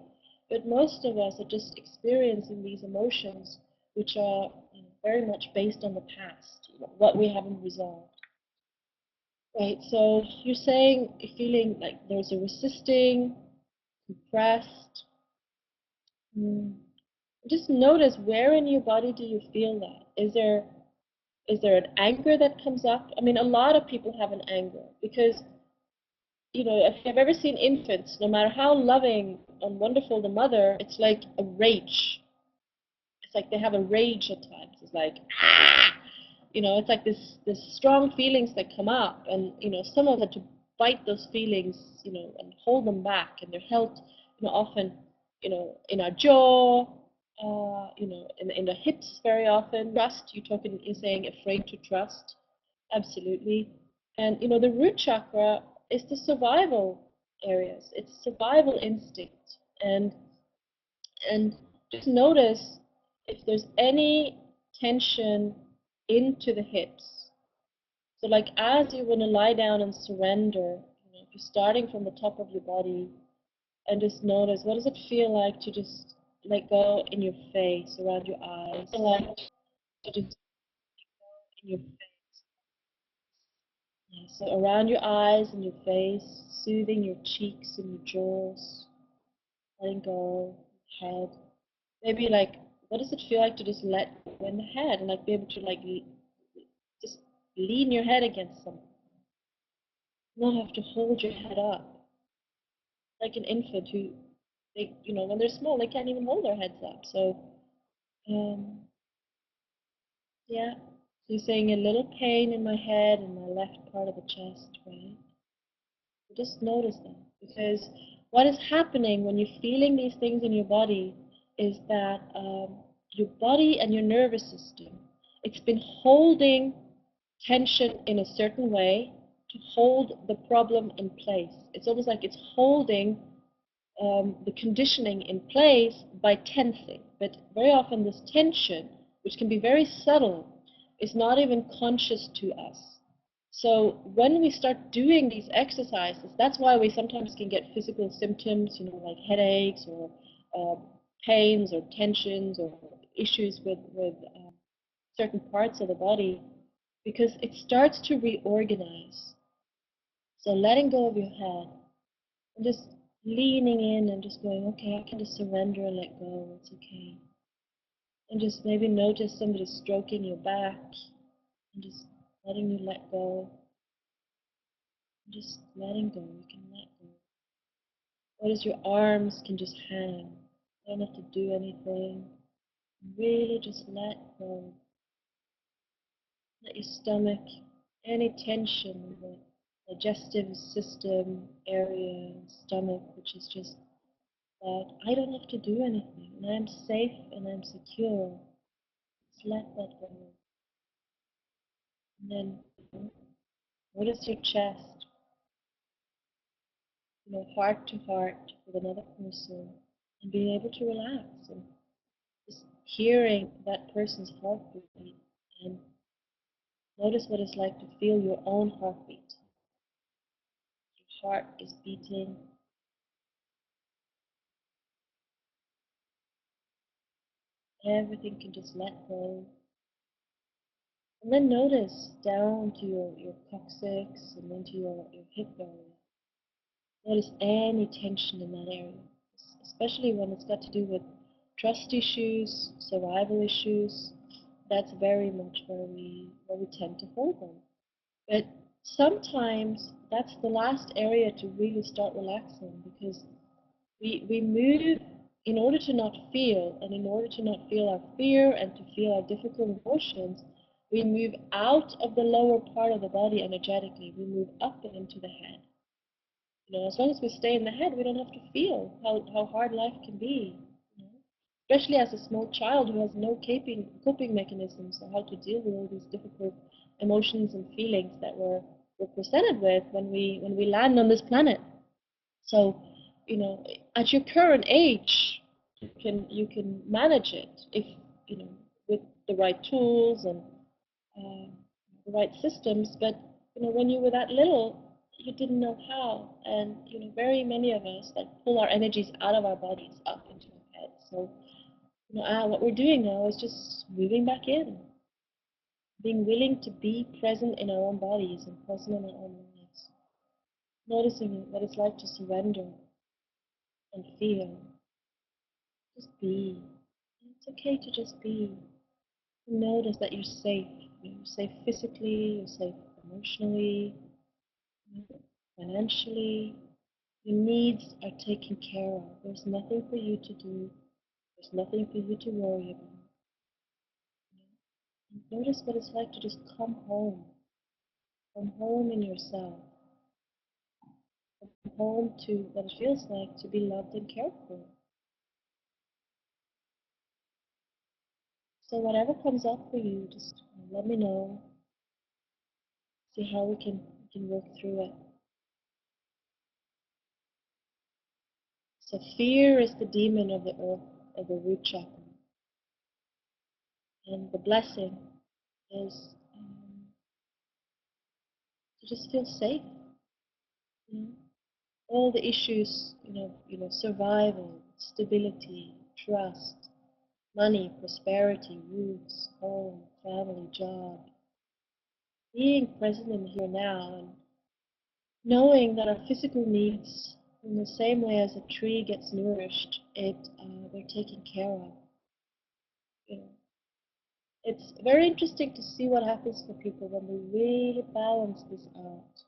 But most of us are just experiencing these emotions, which are very much based on the past, what we haven't resolved. Right, so you're saying, you're feeling like there's a resisting, compressed. Just notice, where in your body do you feel that? Is there an anger that comes up? I mean, a lot of people have an anger because, if you've ever seen infants, no matter how loving and wonderful the mother, it's like a rage. It's like they have a rage at times. It's like, ah! It's like this strong feelings that come up, and some of them to fight those feelings, and hold them back, and they're held, often, in our jaw, in the hips very often. Trust, you're saying afraid to trust, absolutely. And the root chakra is the survival areas. It's survival instinct, and just notice if there's any tension into the hips. So like as you want to lie down and surrender, if you're starting from the top of your body, and just notice, what does it feel like to just let go in your face, around your eyes, like to just in your face. So around your eyes and your face, soothing your cheeks and your jaws, letting go, head. Maybe like, what does it feel like to just let go in the head and like be able to like just lean your head against something, not have to hold your head up like an infant who they when they're small they can't even hold their heads up. So um, yeah. So you're saying a little pain in my head and my left part of the chest, right? Just notice that, because what is happening when you're feeling these things in your body is that your body and your nervous system, it's been holding tension in a certain way to hold the problem in place. It's almost like it's holding the conditioning in place by tensing. But very often this tension, which can be very subtle, is not even conscious to us. So when we start doing these exercises, that's why we sometimes can get physical symptoms, like headaches or pains or tensions or issues with certain parts of the body, because it starts to reorganize. So letting go of your head and just leaning in and just going, okay, I can just surrender and let go, it's okay. And just maybe notice somebody stroking your back and just letting you let go. Just letting go, you can let go. Notice your arms can just hang. You don't have to do anything. Really just let go. Let your stomach, any tension in the digestive system area, stomach, which is just that I don't have to do anything, and I'm safe and I'm secure. Just let that go. And then notice your chest, heart to heart with another person, and being able to relax and just hearing that person's heartbeat, and notice what it's like to feel your own heartbeat. Your heart is beating. Everything can just let go. And then notice down to your coccyx and then to your hip area. Notice any tension in that area, especially when it's got to do with trust issues, survival issues. That's very much where we tend to hold them. But sometimes that's the last area to really start relaxing, because we move in order to not feel, and in order to not feel our fear and to feel our difficult emotions, we move out of the lower part of the body energetically. We move up into the head. As long as we stay in the head, we don't have to feel how hard life can be. Especially as a small child who has no coping mechanisms on how to deal with all these difficult emotions and feelings that we're presented with when we land on this planet. So, at your current age, you can manage it if with the right tools and uh, the right systems. But when you were that little, you didn't know how, and very many of us like pull our energies out of our bodies up into our heads. So what we're doing now is just moving back in, being willing to be present in our own bodies and present in our own lives, noticing what it's like to surrender and feel. Just be. It's okay to just be. Notice that you're safe. You're safe physically, you're safe emotionally, financially. Your needs are taken care of. There's nothing for you to do. There's nothing for you to worry about. And notice what it's like to just come home. Come home in yourself. Come home to what it feels like to be loved and cared for. So whatever comes up for you, just let me know. See how we can work through it. So fear is the demon of the earth, of the root chakra. And the blessing is to just feel safe. You know? All the issues, survival, stability, trust, money, prosperity, roots, home, family, job, being present in the here and now, and knowing that our physical needs, in the same way as a tree gets nourished, they're taken care of. You know, it's very interesting to see what happens for people when they really balance this out.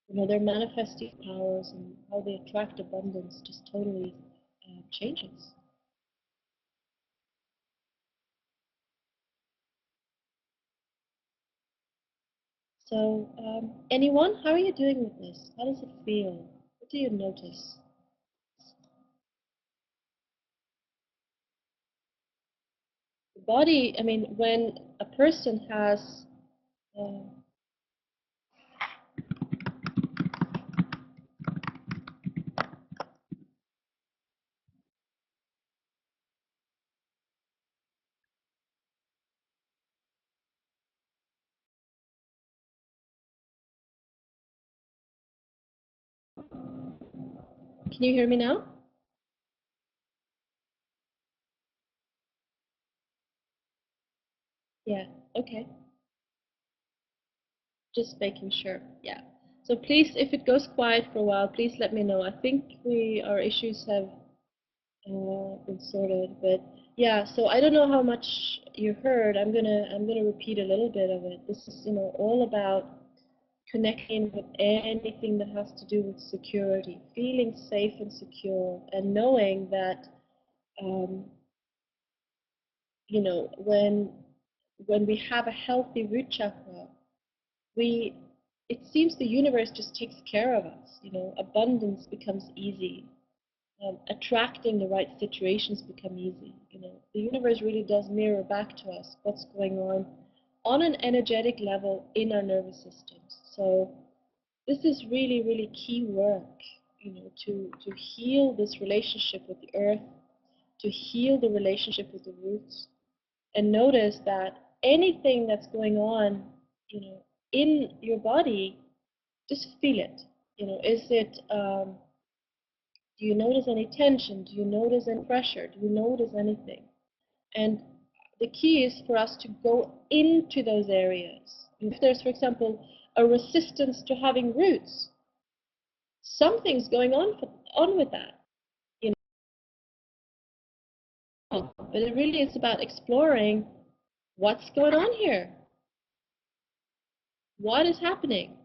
You know, their manifesting powers and how they attract abundance just totally changes. So, anyone, how are you doing with this? How does it feel? What do you notice? The body, I mean, when a person has, uh, can you hear me now? Yeah, okay. Just making sure, yeah. So please, if it goes quiet for a while, please let me know. I think our issues have been sorted, but yeah. So I don't know how much you heard. I'm gonna repeat a little bit of it. This is, all about connecting with anything that has to do with security, feeling safe and secure, and knowing that, um, when we have a healthy root chakra, we it seems the universe just takes care of us. Abundance becomes easy. Attracting the right situations become easy. The universe really does mirror back to us what's going on an energetic level in our nervous systems. So this is really, really key work, to heal this relationship with the earth, to heal the relationship with the roots, and notice that anything that's going on, in your body, just feel it. Is it, do you notice any tension? Do you notice any pressure? Do you notice anything? And the key is for us to go into those areas. If there's, for example, a resistance to having roots, something's going on with that. You but it really is about exploring what's going on here. What is happening?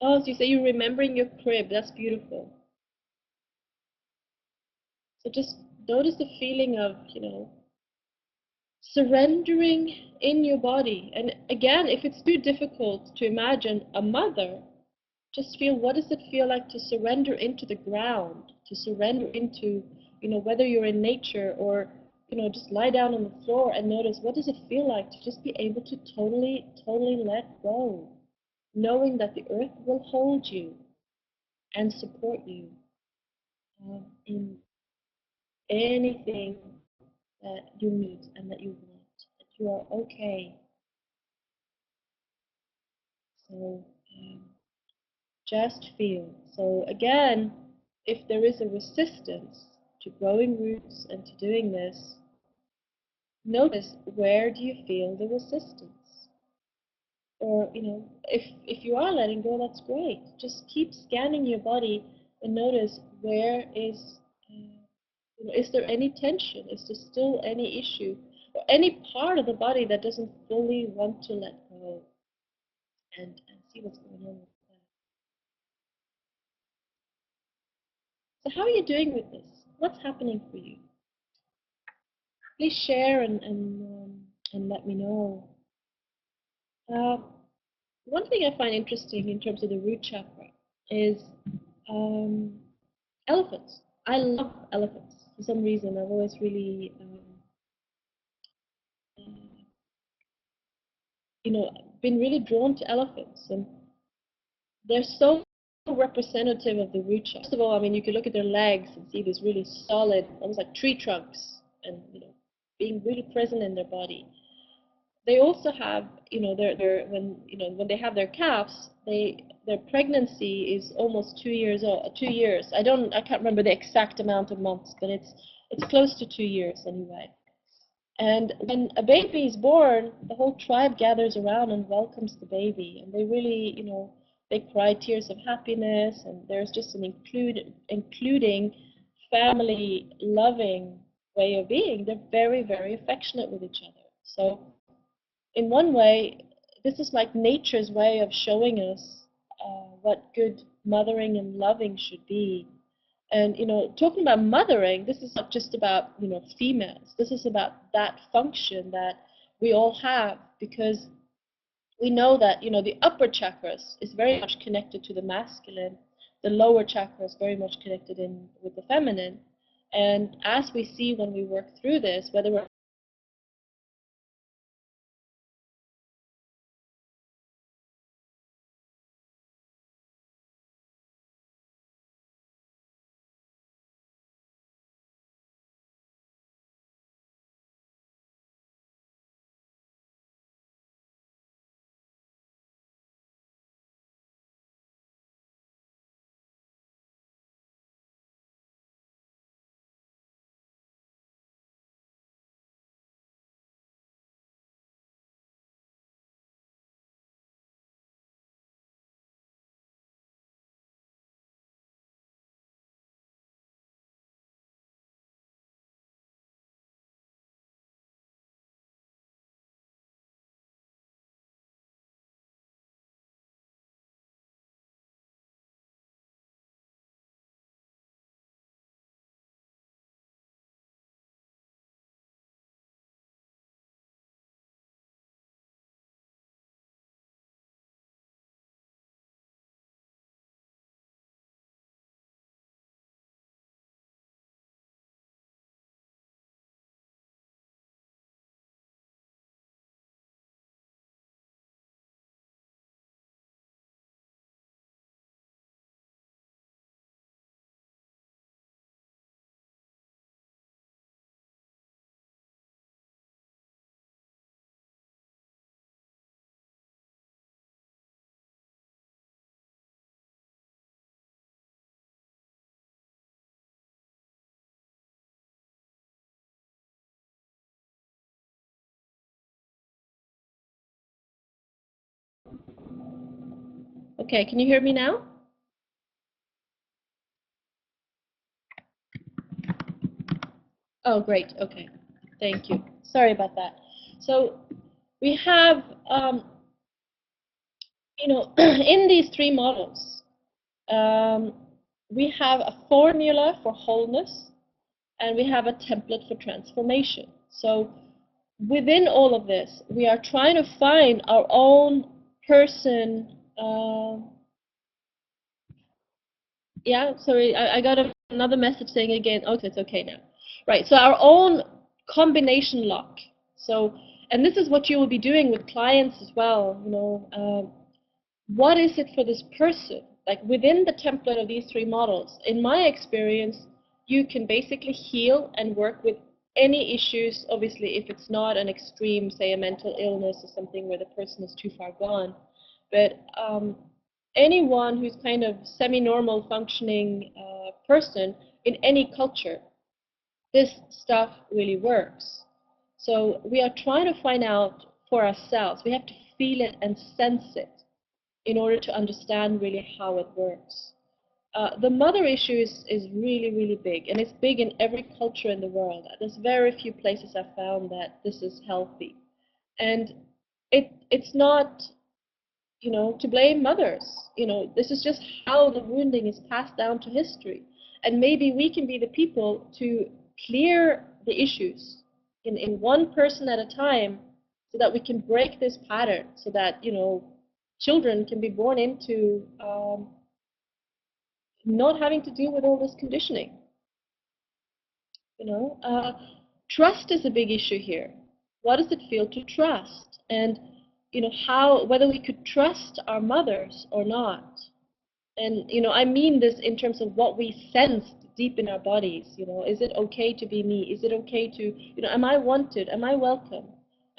Oh, so you say you're remembering your crib. That's beautiful. So just notice the feeling of, surrendering in your body. And again, if it's too difficult to imagine a mother, just feel, what does it feel like to surrender into the ground, to surrender into, whether you're in nature or, just lie down on the floor and notice, what does it feel like to just be able to totally, totally let go, knowing that the earth will hold you and support you in anything that you need and that you want, that you are okay. So just feel. So again, if there is a resistance to growing roots and to doing this, notice, where do you feel the resistance? Or, if you are letting go, that's great. Just keep scanning your body and notice, where is there any tension? Is there still any issue? Or any part of the body that doesn't fully want to let go? And see what's going on with that. So how are you doing with this? What's happening for you? Please share and let me know. Uh, One thing I find interesting in terms of the root chakra is um, elephants. I love elephants. For some reason, I've always really, been really drawn to elephants, and they're so representative of the root chakra. First of all, I mean, you can look at their legs and see these really solid, almost like tree trunks, and being really present in their body. They also have, when they have their calves, their pregnancy is almost 2 years old. 2 years. I can't remember the exact amount of months, but it's close to 2 years anyway. And when a baby is born, the whole tribe gathers around and welcomes the baby. And they really, they cry tears of happiness. And there's just an including, family loving way of being. They're very, very affectionate with each other. So in one way, this is like nature's way of showing us what good mothering and loving should be. And talking about mothering, this is not just about females. This is about that function that we all have, because we know that the upper chakras is very much connected to the masculine, the lower chakra is very much connected in with the feminine. And as we see when we work through this, whether we're okay, can you hear me now? Oh, great. Okay, thank you. Sorry about that. So we have, in these three models, um, we have a formula for wholeness, and we have a template for transformation. So within all of this, we are trying to find our own person. Yeah, sorry, I got another message saying again, okay, it's okay now. Right, so our own combination lock. So, and this is what you will be doing with clients as well, what is it for this person? Like within the template of these three models, in my experience, you can basically heal and work with any issues, obviously, if it's not an extreme, say, a mental illness or something where the person is too far gone. But anyone who's kind of semi-normal functioning person in any culture, this stuff really works. So we are trying to find out for ourselves. We have to feel it and sense it in order to understand really how it works. The mother issue is really, really big, and it's big in every culture in the world. There's very few places I've found that this is healthy. And it's not, to blame mothers. This is just how the wounding is passed down to history. And maybe we can be the people to clear the issues in one person at a time, so that we can break this pattern, so that, children can be born into not having to deal with all this conditioning. Trust is a big issue here. What does it feel to trust? And whether we could trust our mothers or not. And I mean this in terms of what we sensed deep in our bodies. Is it okay to be me? Is it okay to, am I wanted? Am I welcome?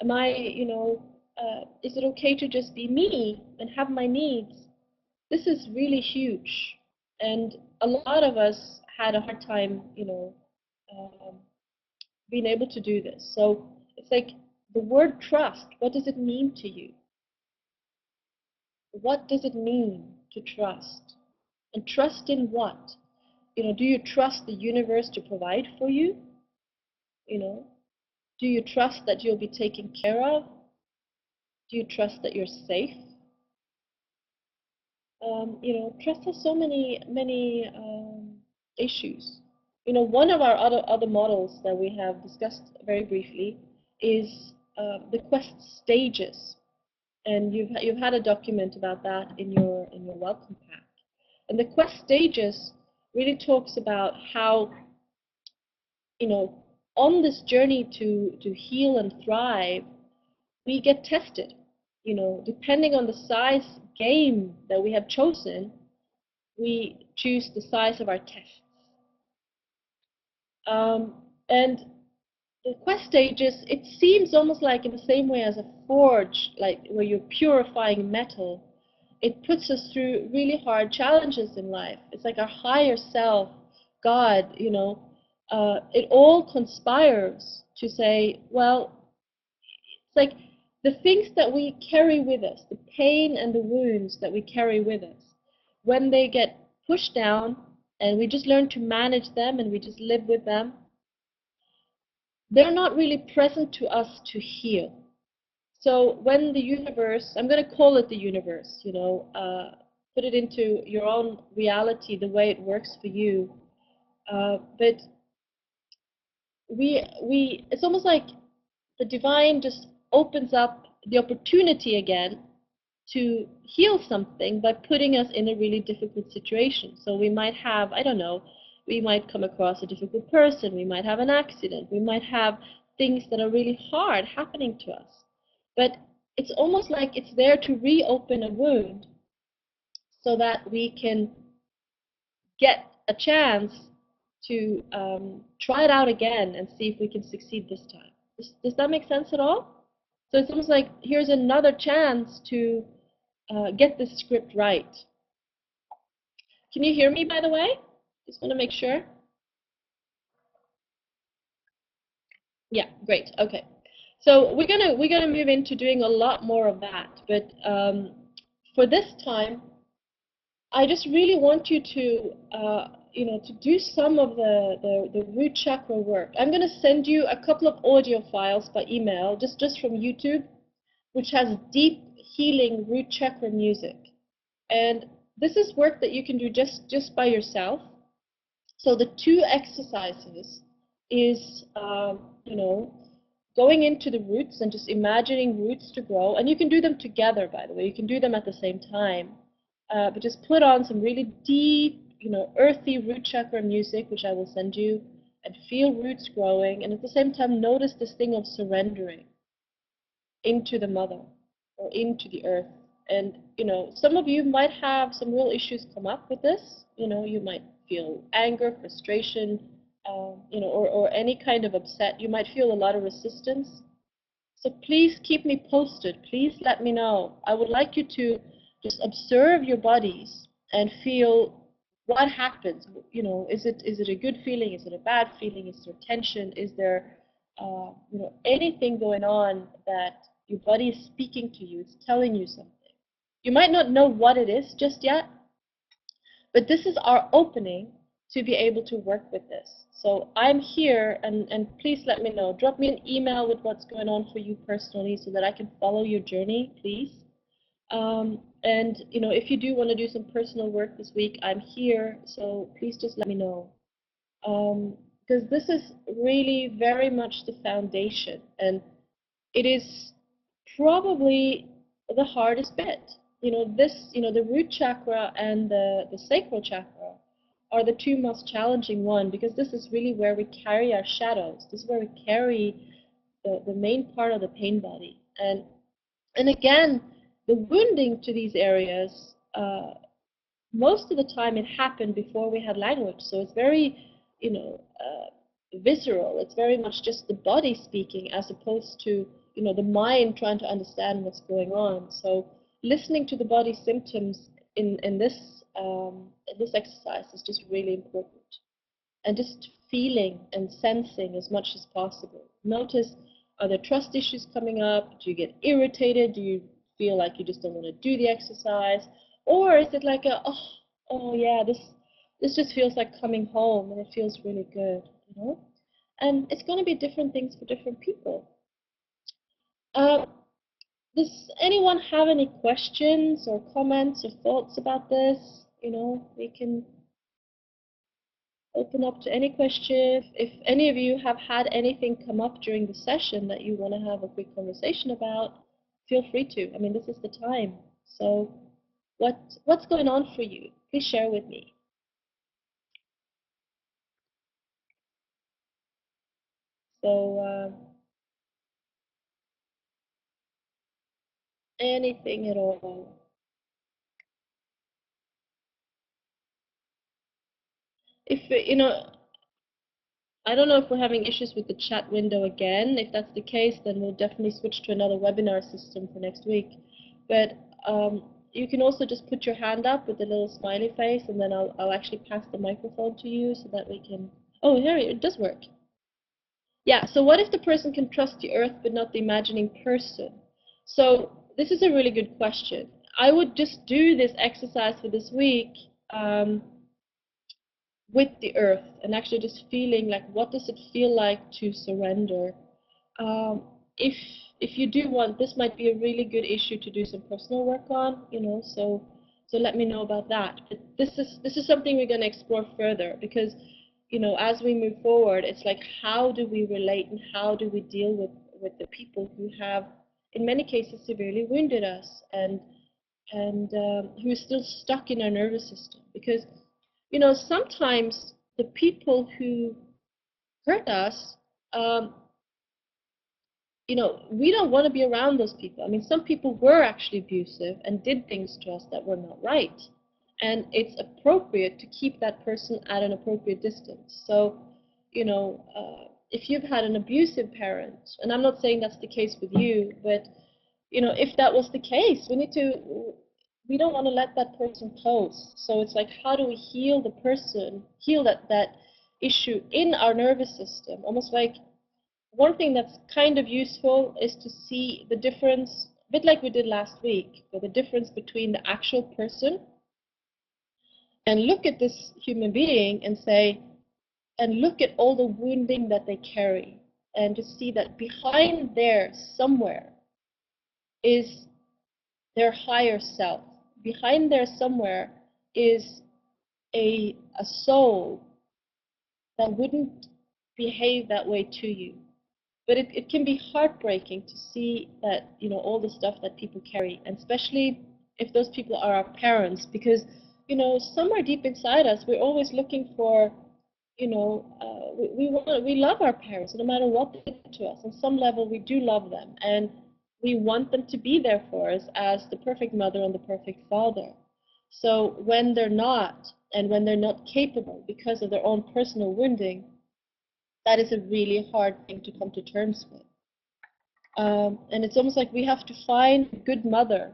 Am I, is it okay to just be me and have my needs? This is really huge, and a lot of us had a hard time, um, being able to do this. So It's like the word trust. What does it mean to you? What does it mean to trust? And trust in what? Do you trust the universe to provide for you? Do you trust that you'll be taken care of? Do you trust that you're safe? Trust has so many issues. One of our other models that we have discussed very briefly is the quest stages, and you've had a document about that in your welcome pack. And the quest stages really talks about how on this journey to heal and thrive, we get tested. Depending on the size game that we have chosen, we choose the size of our tests. And the quest stages, it seems almost like in the same way as a forge, like where you're purifying metal, it puts us through really hard challenges in life. It's like our higher self, God, it all conspires to say, well, it's like the things that we carry with us, the pain and the wounds that we carry with us, when they get pushed down and we just learn to manage them and we just live with them, they're not really present to us to heal. So when the universe, I'm going to call it the universe, put it into your own reality the way it works for you. But it's almost like the divine just opens up the opportunity again to heal something by putting us in a really difficult situation. So we might have, I don't know, we might come across a difficult person, we might have an accident, we might have things that are really hard happening to us. But it's almost like it's there to reopen a wound so that we can get a chance to try it out again and see if we can succeed this time. Does that make sense at all? So it's almost like here's another chance to get this script right. Can you hear me, by the way? Just want to make sure. Yeah, great. Okay. So we're gonna move into doing a lot more of that, but for this time, I just really want you to to do some of the root chakra work. I'm gonna send you a couple of audio files by email, just from YouTube, which has deep healing root chakra music. And this is work that you can do just by yourself. So the two exercises is, going into the roots and just imagining roots to grow. And you can do them together, by the way. You can do them at the same time. But just put on some really deep, earthy root chakra music, which I will send you, and feel roots growing. And at the same time, notice this thing of surrendering into the mother or into the earth. And some of you might have some real issues come up with this. You might feel anger, frustration, or any kind of upset. You might feel a lot of resistance. So please keep me posted. Please let me know. I would like you to just observe your bodies and feel what happens. Is it a good feeling? Is it a bad feeling? Is there tension? Is there anything going on that your body is speaking to you? It's telling you something. You might not know what it is just yet, but this is our opening to be able to work with this. So I'm here, and please let me know. Drop me an email with what's going on for you personally so that I can follow your journey, please. And if you do want to do some personal work this week, I'm here, so please just let me know. Because this is really very much the foundation, and it is probably the hardest bit. The root chakra and the sacral chakra are the two most challenging one, because this is really where we carry our shadows. This is where we carry the main part of the pain body. And again, the wounding to these areas, most of the time it happened before we had language. So it's very, visceral. It's very much just the body speaking as opposed to, the mind trying to understand what's going on. So listening to the body symptoms in this exercise is just really important. And just feeling and sensing as much as possible. Notice Are there trust issues coming up? Do you get irritated? Do you feel like you just don't want to do the exercise? Or is it like a, oh yeah, this just feels like coming home and it feels really good, you know? And it's going to be different things for different people. Does anyone have any questions or comments or thoughts about this? You know, we can open up to any question. If any of you have had anything come up during the session that you want to have a quick conversation about, feel free to. I mean, this is the time. So what's going on for you? Please share with me. So anything at all. If, you know, I don't know if we're having issues with the chat window again. If that's the case, then we'll definitely switch to another webinar system for next week. But you can also just put your hand up with a little smiley face, and then I'll actually pass the microphone to you so that we can. Oh, here it does work. Yeah. So what if the person can trust the earth but not the imagining person? So this is a really good question. I would just do this exercise for this week. With the earth and actually just feeling like what does it feel like to surrender. Um, if if you do want, this might be a really good issue to do some personal work on, you know. So let me know about that. But this is something we're going to explore further because, you know, as we move forward, it's like how do we relate and how do we deal with the people who have, in many cases, severely wounded us and who are still stuck in our nervous system because you know, sometimes the people who hurt us, um, you know, we don't want to be around those people. I mean, some people were actually abusive and did things to us that were not right. And it's appropriate to keep that person at an appropriate distance. So, you know, if you've had an abusive parent, and I'm not saying that's the case with you, but, you know, if that was the case, we don't want to let that person close. So it's like, how do we heal the person, heal that issue in our nervous system? Almost like one thing that's kind of useful is to see the difference, a bit like we did last week, but the difference between the actual person and look at this human being and say, and look at all the wounding that they carry and just see that behind there somewhere is their higher self. Behind there somewhere is a soul that wouldn't behave that way to you. But it can be heartbreaking to see that, you know, all the stuff that people carry, and especially if those people are our parents, because, you know, somewhere deep inside us, we're always looking for, you know, we love our parents, no matter what they do to us. On some level, we do love them, and we want them to be there for us as the perfect mother and the perfect father. So when they're not, and when they're not capable because of their own personal wounding, that is a really hard thing to come to terms with. And it's almost like we have to find a good mother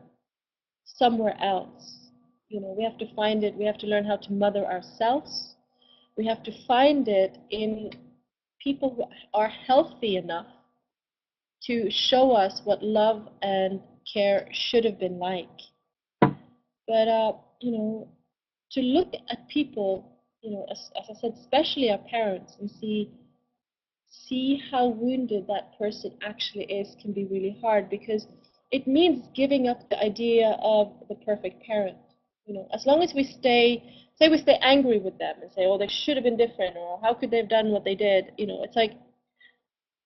somewhere else. You know, we have to find it, we have to learn how to mother ourselves. We have to find it in people who are healthy enough to show us what love and care should have been like. But, you know, to look at people, you know, as I said, especially our parents, and see how wounded that person actually is can be really hard because it means giving up the idea of the perfect parent. You know, as long as we stay angry with them and say, oh, they should have been different, or how could they have done what they did, you know, it's like,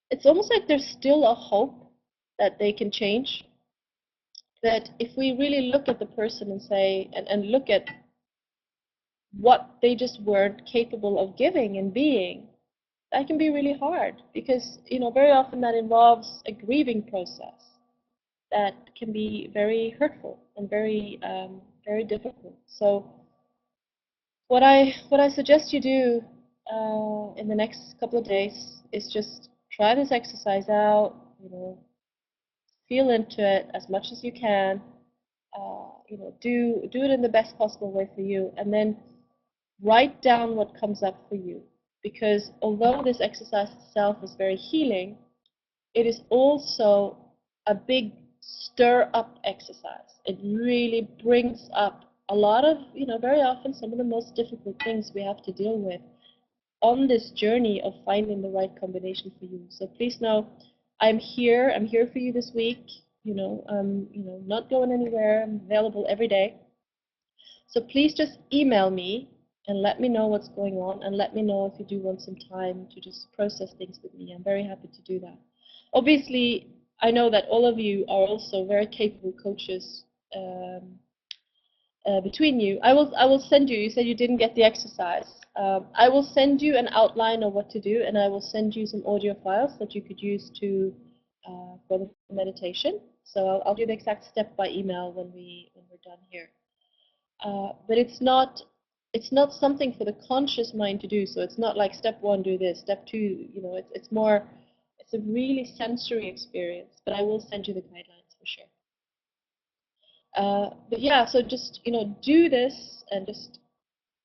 it's almost like there's still a hope that they can change. That if we really look at the person and say, and look at what they just weren't capable of giving and being, that can be really hard because, you know, very often that involves a grieving process that can be very hurtful and very very difficult. So what I suggest you do in the next couple of days is just try this exercise out. You know, feel into it as much as you can. You know, do it in the best possible way for you, and then write down what comes up for you. Because although this exercise itself is very healing, it is also a big stir up exercise. It really brings up a lot of, very often some of the most difficult things we have to deal with on this journey of finding the right combination for you. So please know, I'm here. I'm here for you this week. I'm not going anywhere. I'm available every day. So please just email me and let me know what's going on, and let me know if you do want some time to just process things with me. I'm very happy to do that. Obviously, I know that all of you are also very capable coaches. Between you, I will send you. You said you didn't get the exercise. I will send you an outline of what to do, and I will send you some audio files that you could use to for the meditation. So I'll do the exact step by email when we're done here. But it's not something for the conscious mind to do. So it's not like step 1 do this, step 2. It's more. It's a really sensory experience. But I will send you the guidelines for sure. But yeah, so just do this and just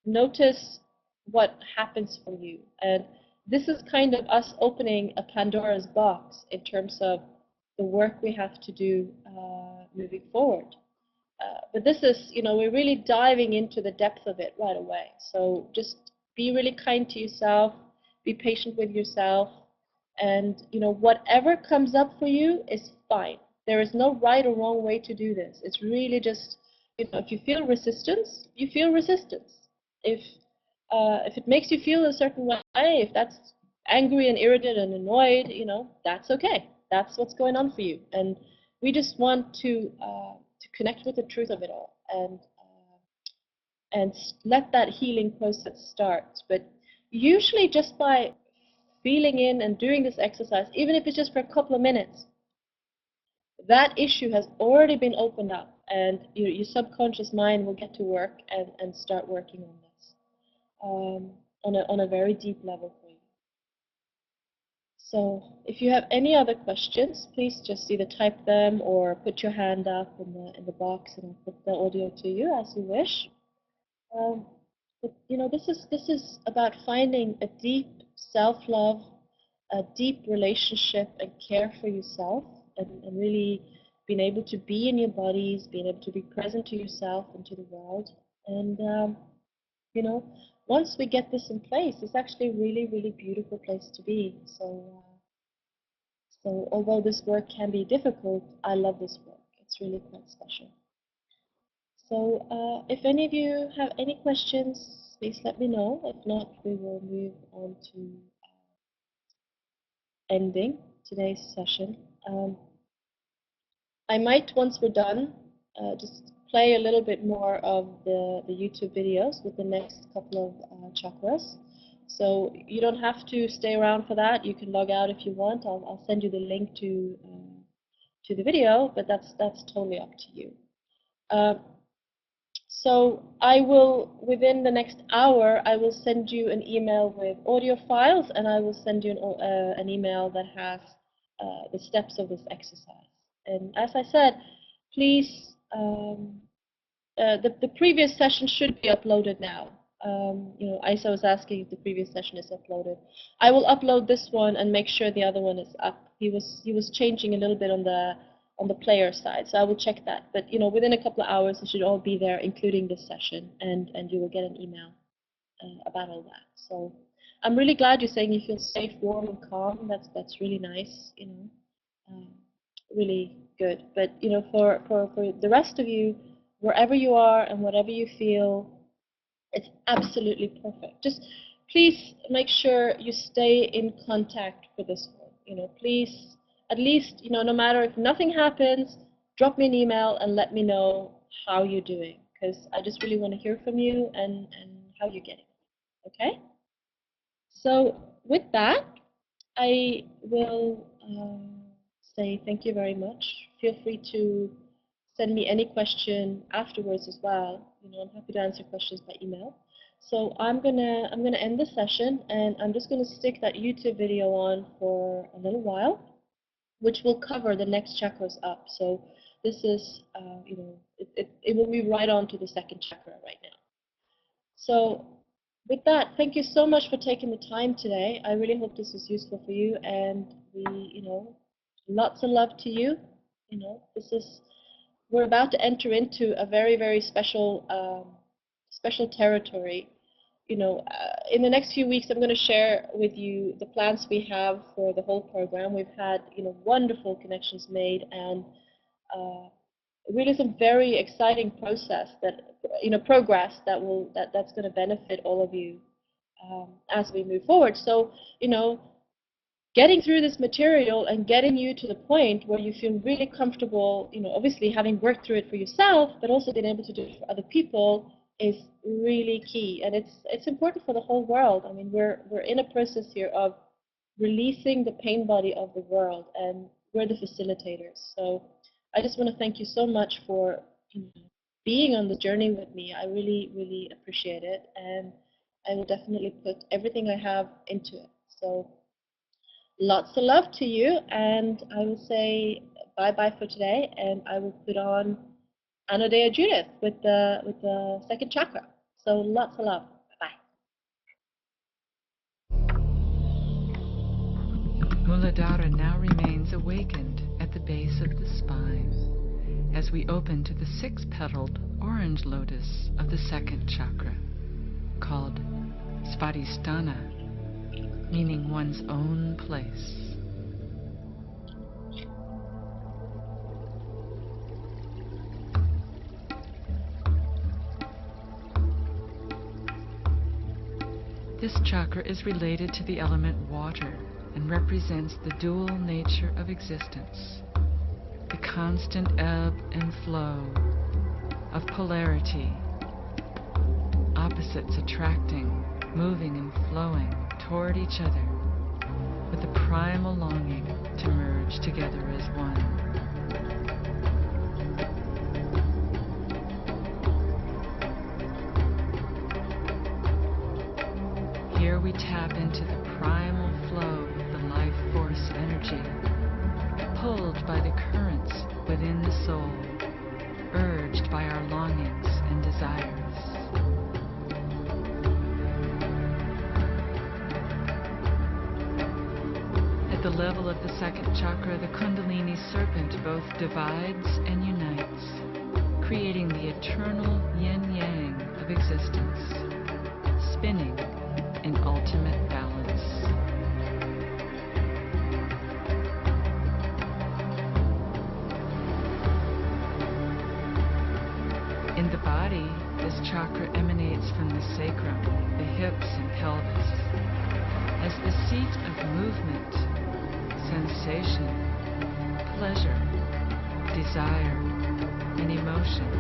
notice what happens for you. And this is kind of us opening a Pandora's box in terms of the work we have to do moving forward. But this is, we're really diving into the depth of it right away. So just be really kind to yourself, be patient with yourself, and whatever comes up for you is fine. There is no right or wrong way to do this. It's really just, if you feel resistance, you feel resistance. If it makes you feel a certain way, if that's angry and irritated and annoyed, that's okay. That's what's going on for you. And we just want to connect with the truth of it all, and let that healing process start. But usually just by feeling in and doing this exercise, even if it's just for a couple of minutes, that issue has already been opened up, and your subconscious mind will get to work and start working on this on a very deep level for you. So if you have any other questions, please just either type them or put your hand up in the box, and I'll put the audio to you as you wish. But this is about finding a deep self-love, a deep relationship and care for yourself, and really being able to be in your bodies, being able to be present to yourself and to the world. And once we get this in place, it's actually a really, really beautiful place to be. So although this work can be difficult, I love this work. It's really quite special. So if any of you have any questions, please let me know. If not, we will move on to ending today's session. I might, once we're done, just play a little bit more of the YouTube videos with the next couple of chakras. So you don't have to stay around for that. You can log out if you want. I'll send you the link to the video, but that's totally up to you. So I will, within the next hour, I will send you an email with audio files, and I will send you an email that has the steps of this exercise. And as I said, please, the previous session should be uploaded now. Isa was asking if the previous session is uploaded. I will upload this one and make sure the other one is up. He was changing a little bit on the player side, so I will check that. But within a couple of hours, it should all be there, including this session, and you will get an email about all that. So I'm really glad you're saying you feel safe, warm, and calm. That's really nice. Really good. But for the rest of you, wherever you are and whatever you feel, it's absolutely perfect. Just please make sure you stay in contact with this one. Please, at least, no matter if nothing happens, drop me an email and let me know how you're doing, because I just really want to hear from you and how you're getting. Okay? So with that, I will say thank you very much. Feel free to send me any question afterwards as well. I'm happy to answer questions by email. So I'm gonna end the session, and I'm just gonna stick that YouTube video on for a little while, which will cover the next chakras up. So this is, it will move right on to the second chakra right now. So with that, thank you so much for taking the time today. I really hope this was useful for you, and we, lots of love to you. You know, we're about to enter into a very, very special territory. You know, in the next few weeks, I'm going to share with you the plans we have for the whole program. We've had, wonderful connections made, and really some very exciting progress that's going to benefit all of you as we move forward. So, getting through this material and getting you to the point where you feel really comfortable, obviously having worked through it for yourself, but also being able to do it for other people is really key. And it's important for the whole world. I mean, we're in a process here of releasing the pain body of the world, and we're the facilitators. So I just want to thank you so much for being on the journey with me. I really, really appreciate it, and I will definitely put everything I have into it. So lots of love to you, and I will say bye-bye for today, and I will put on Anodea Judith with the second chakra. So lots of love. Bye. Muladhara now remains awakened at the base of the spine as we open to the six-petaled orange lotus of the second chakra, called Svadhisthana, meaning one's own place. This chakra is related to the element water and represents the dual nature of existence, the constant ebb and flow of polarity, opposites attracting, moving and flowing toward each other with a primal longing to merge together as one. Here we tap into the primal flow of the life force energy, pulled by the currents within the soul, urged by our longings and desires. At the level of the second chakra, the Kundalini serpent both divides and unites, creating the eternal yin-yang of existence, spinning in ultimate balance. In the body, this chakra emanates from the sacrum, the hips and pelvis, as the seat of movement, sensation, pleasure, desire, and emotion.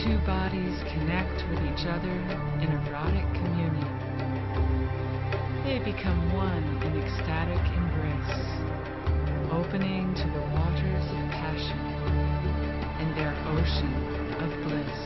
Two bodies connect with each other in erotic communion. They become one in ecstatic embrace, opening to the waters of passion in their ocean of bliss.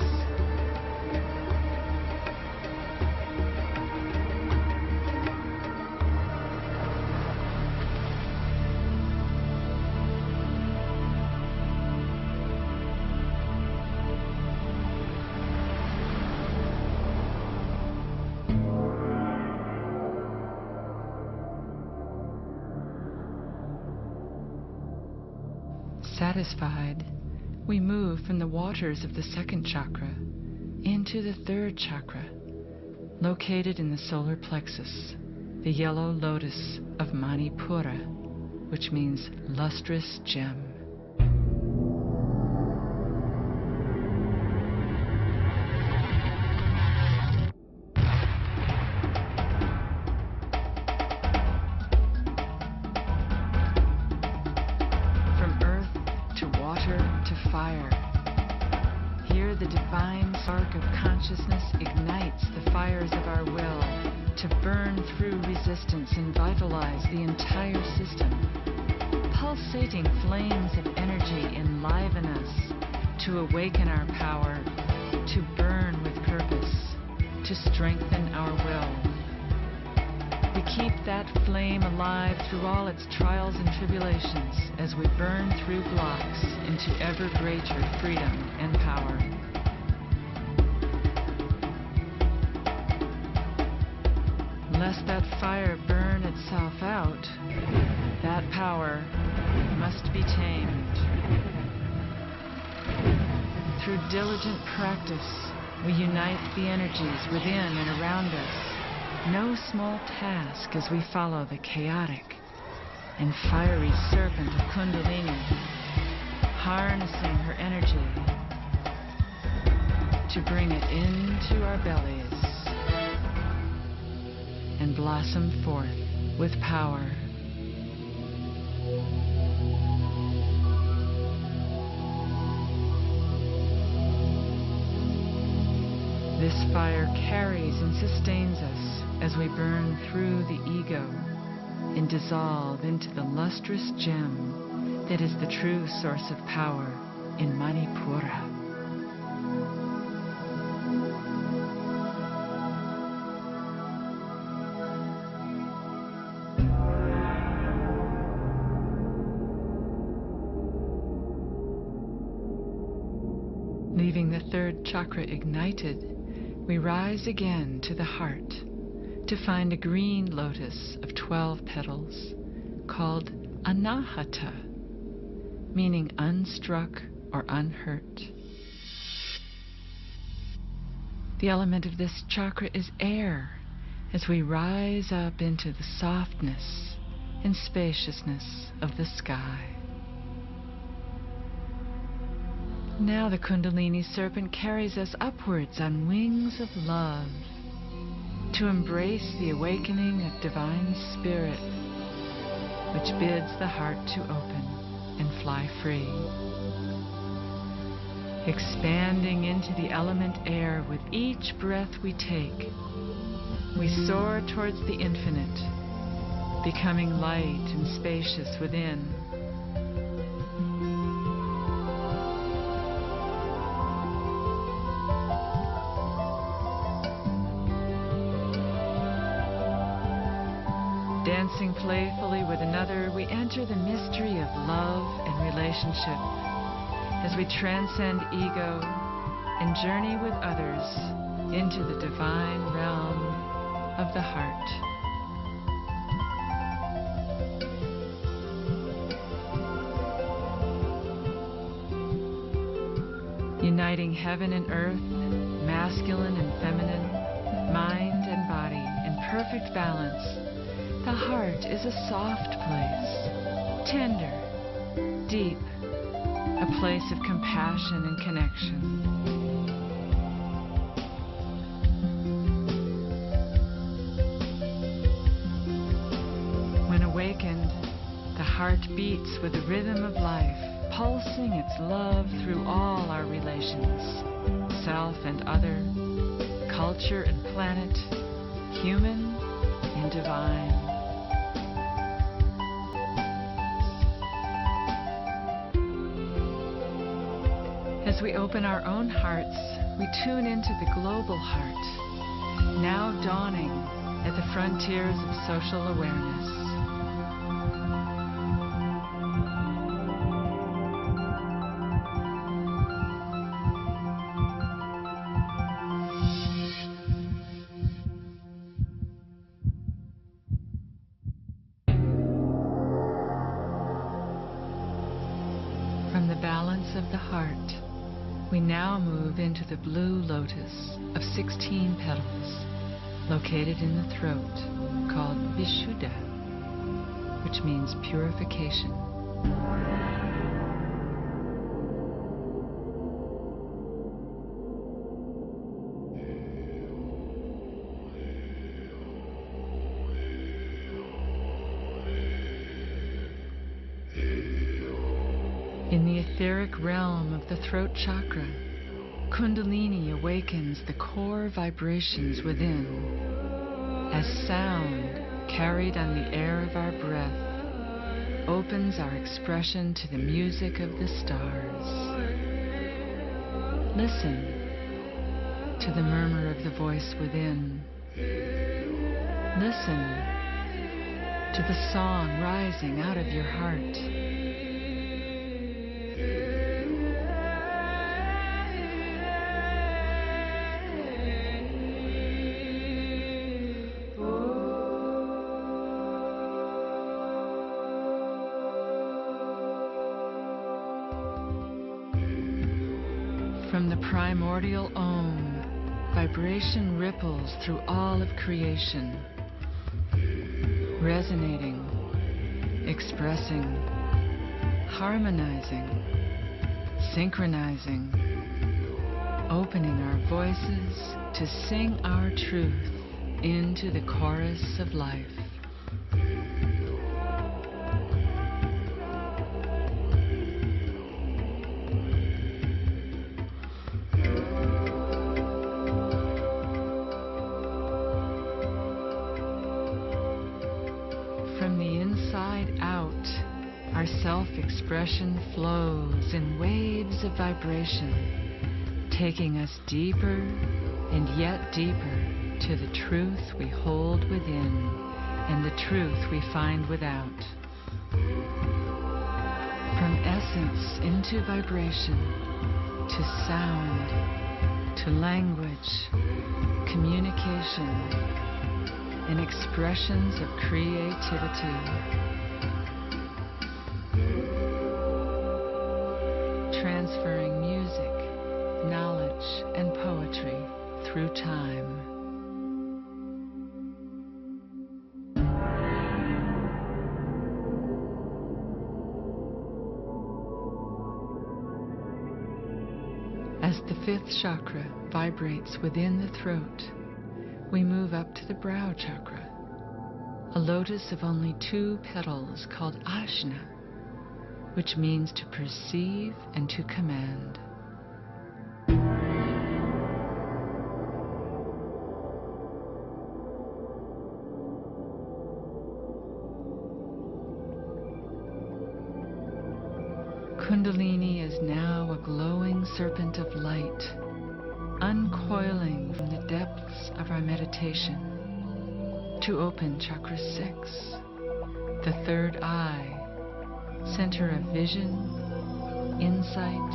Satisfied, we move from the waters of the second chakra into the third chakra, located in the solar plexus, the yellow lotus of Manipura, which means lustrous gem. Consciousness ignites the fires of our will to burn through resistance and vitalize the entire system. Pulsating flames of energy enliven us to awaken our power, to burn with purpose, to strengthen our will. We keep that flame alive through all its trials and tribulations as we burn through blocks into ever greater freedom and power. Lest that fire burn itself out, that power must be tamed. Through diligent practice, we unite the energies within and around us. No small task as we follow the chaotic and fiery serpent of Kundalini, harnessing her energy to bring it into our bellies and blossom forth with power. This fire carries and sustains us as we burn through the ego and dissolve into the lustrous gem that is the true source of power in Manipura. Leaving the third chakra ignited, we rise again to the heart to find a green lotus of 12 petals called Anahata, meaning unstruck or unhurt. The element of this chakra is air as we rise up into the softness and spaciousness of the sky. Now the Kundalini serpent carries us upwards on wings of love to embrace the awakening of divine spirit, which bids the heart to open and fly free. Expanding into the element air with each breath we take, we soar towards the infinite, becoming light and spacious within. Dancing playfully with another, we enter the mystery of love and relationship as we transcend ego and journey with others into the divine realm of the heart. Uniting heaven and earth, masculine and feminine, mind and body in perfect balance, the heart is a soft place, tender, deep, a place of compassion and connection. When awakened, the heart beats with the rhythm of life, pulsing its love through all our relations, self and other, culture and planet, human and divine. As we open our own hearts, we tune into the global heart, now dawning at the frontiers of social awareness. From the balance of the heart, we now move into the blue lotus of 16 petals, located in the throat, called Vishuddha, which means purification. In the etheric realm of the throat chakra, Kundalini awakens the core vibrations within, as sound carried on the air of our breath opens our expression to the music of the stars. Listen to the murmur of the voice within. Listen to the song rising out of your heart. Oh From the primordial Om, vibration ripples through all of creation, resonating, expressing, harmonizing, synchronizing, opening our voices to sing our truth into the chorus of life. From the inside out, our self-expression flows in waves of vibration, taking us deeper and yet deeper to the truth we hold within and the truth we find without. From essence into vibration, to sound, to language, communication, and expressions of creativity. Transferring music, knowledge, and poetry through time. As the fifth chakra vibrates within the throat, we move up to the brow chakra, a lotus of only 2 petals called Ajna, which means to perceive and to command. Kundalini is now a glowing serpent of light, uncoiling from the depths of our meditation to open chakra 6, the third eye, center of vision, insight,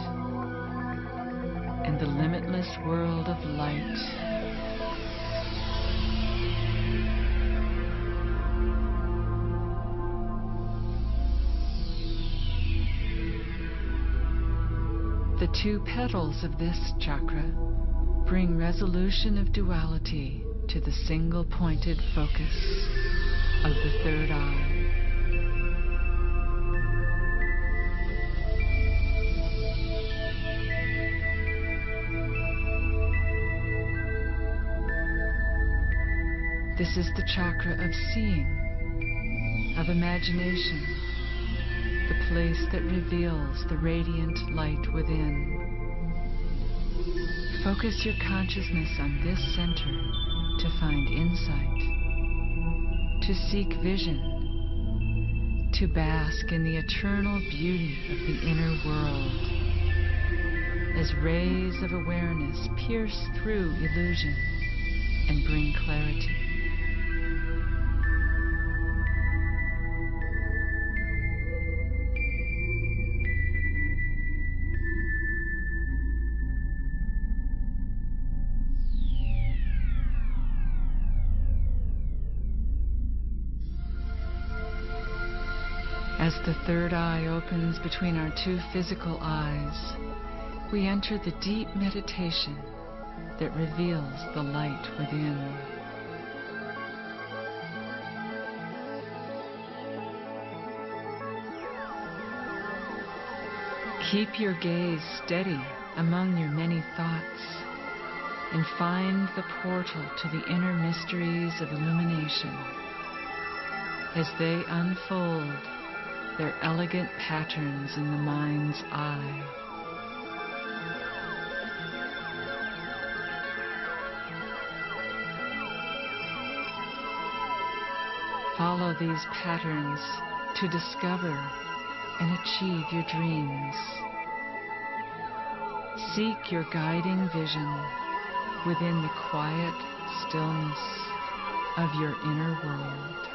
and the limitless world of light. The 2 petals of this chakra bring resolution of duality to the single-pointed focus of the third eye. This is the chakra of seeing, of imagination, the place that reveals the radiant light within. Focus your consciousness on this center to find insight, to seek vision, to bask in the eternal beauty of the inner world, as rays of awareness pierce through illusion and bring clarity. As the third eye opens between our 2 physical eyes, we enter the deep meditation that reveals the light within. Keep your gaze steady among your many thoughts and find the portal to the inner mysteries of illumination as they unfold their elegant patterns in the mind's eye. Follow these patterns to discover and achieve your dreams. Seek your guiding vision within the quiet stillness of your inner world.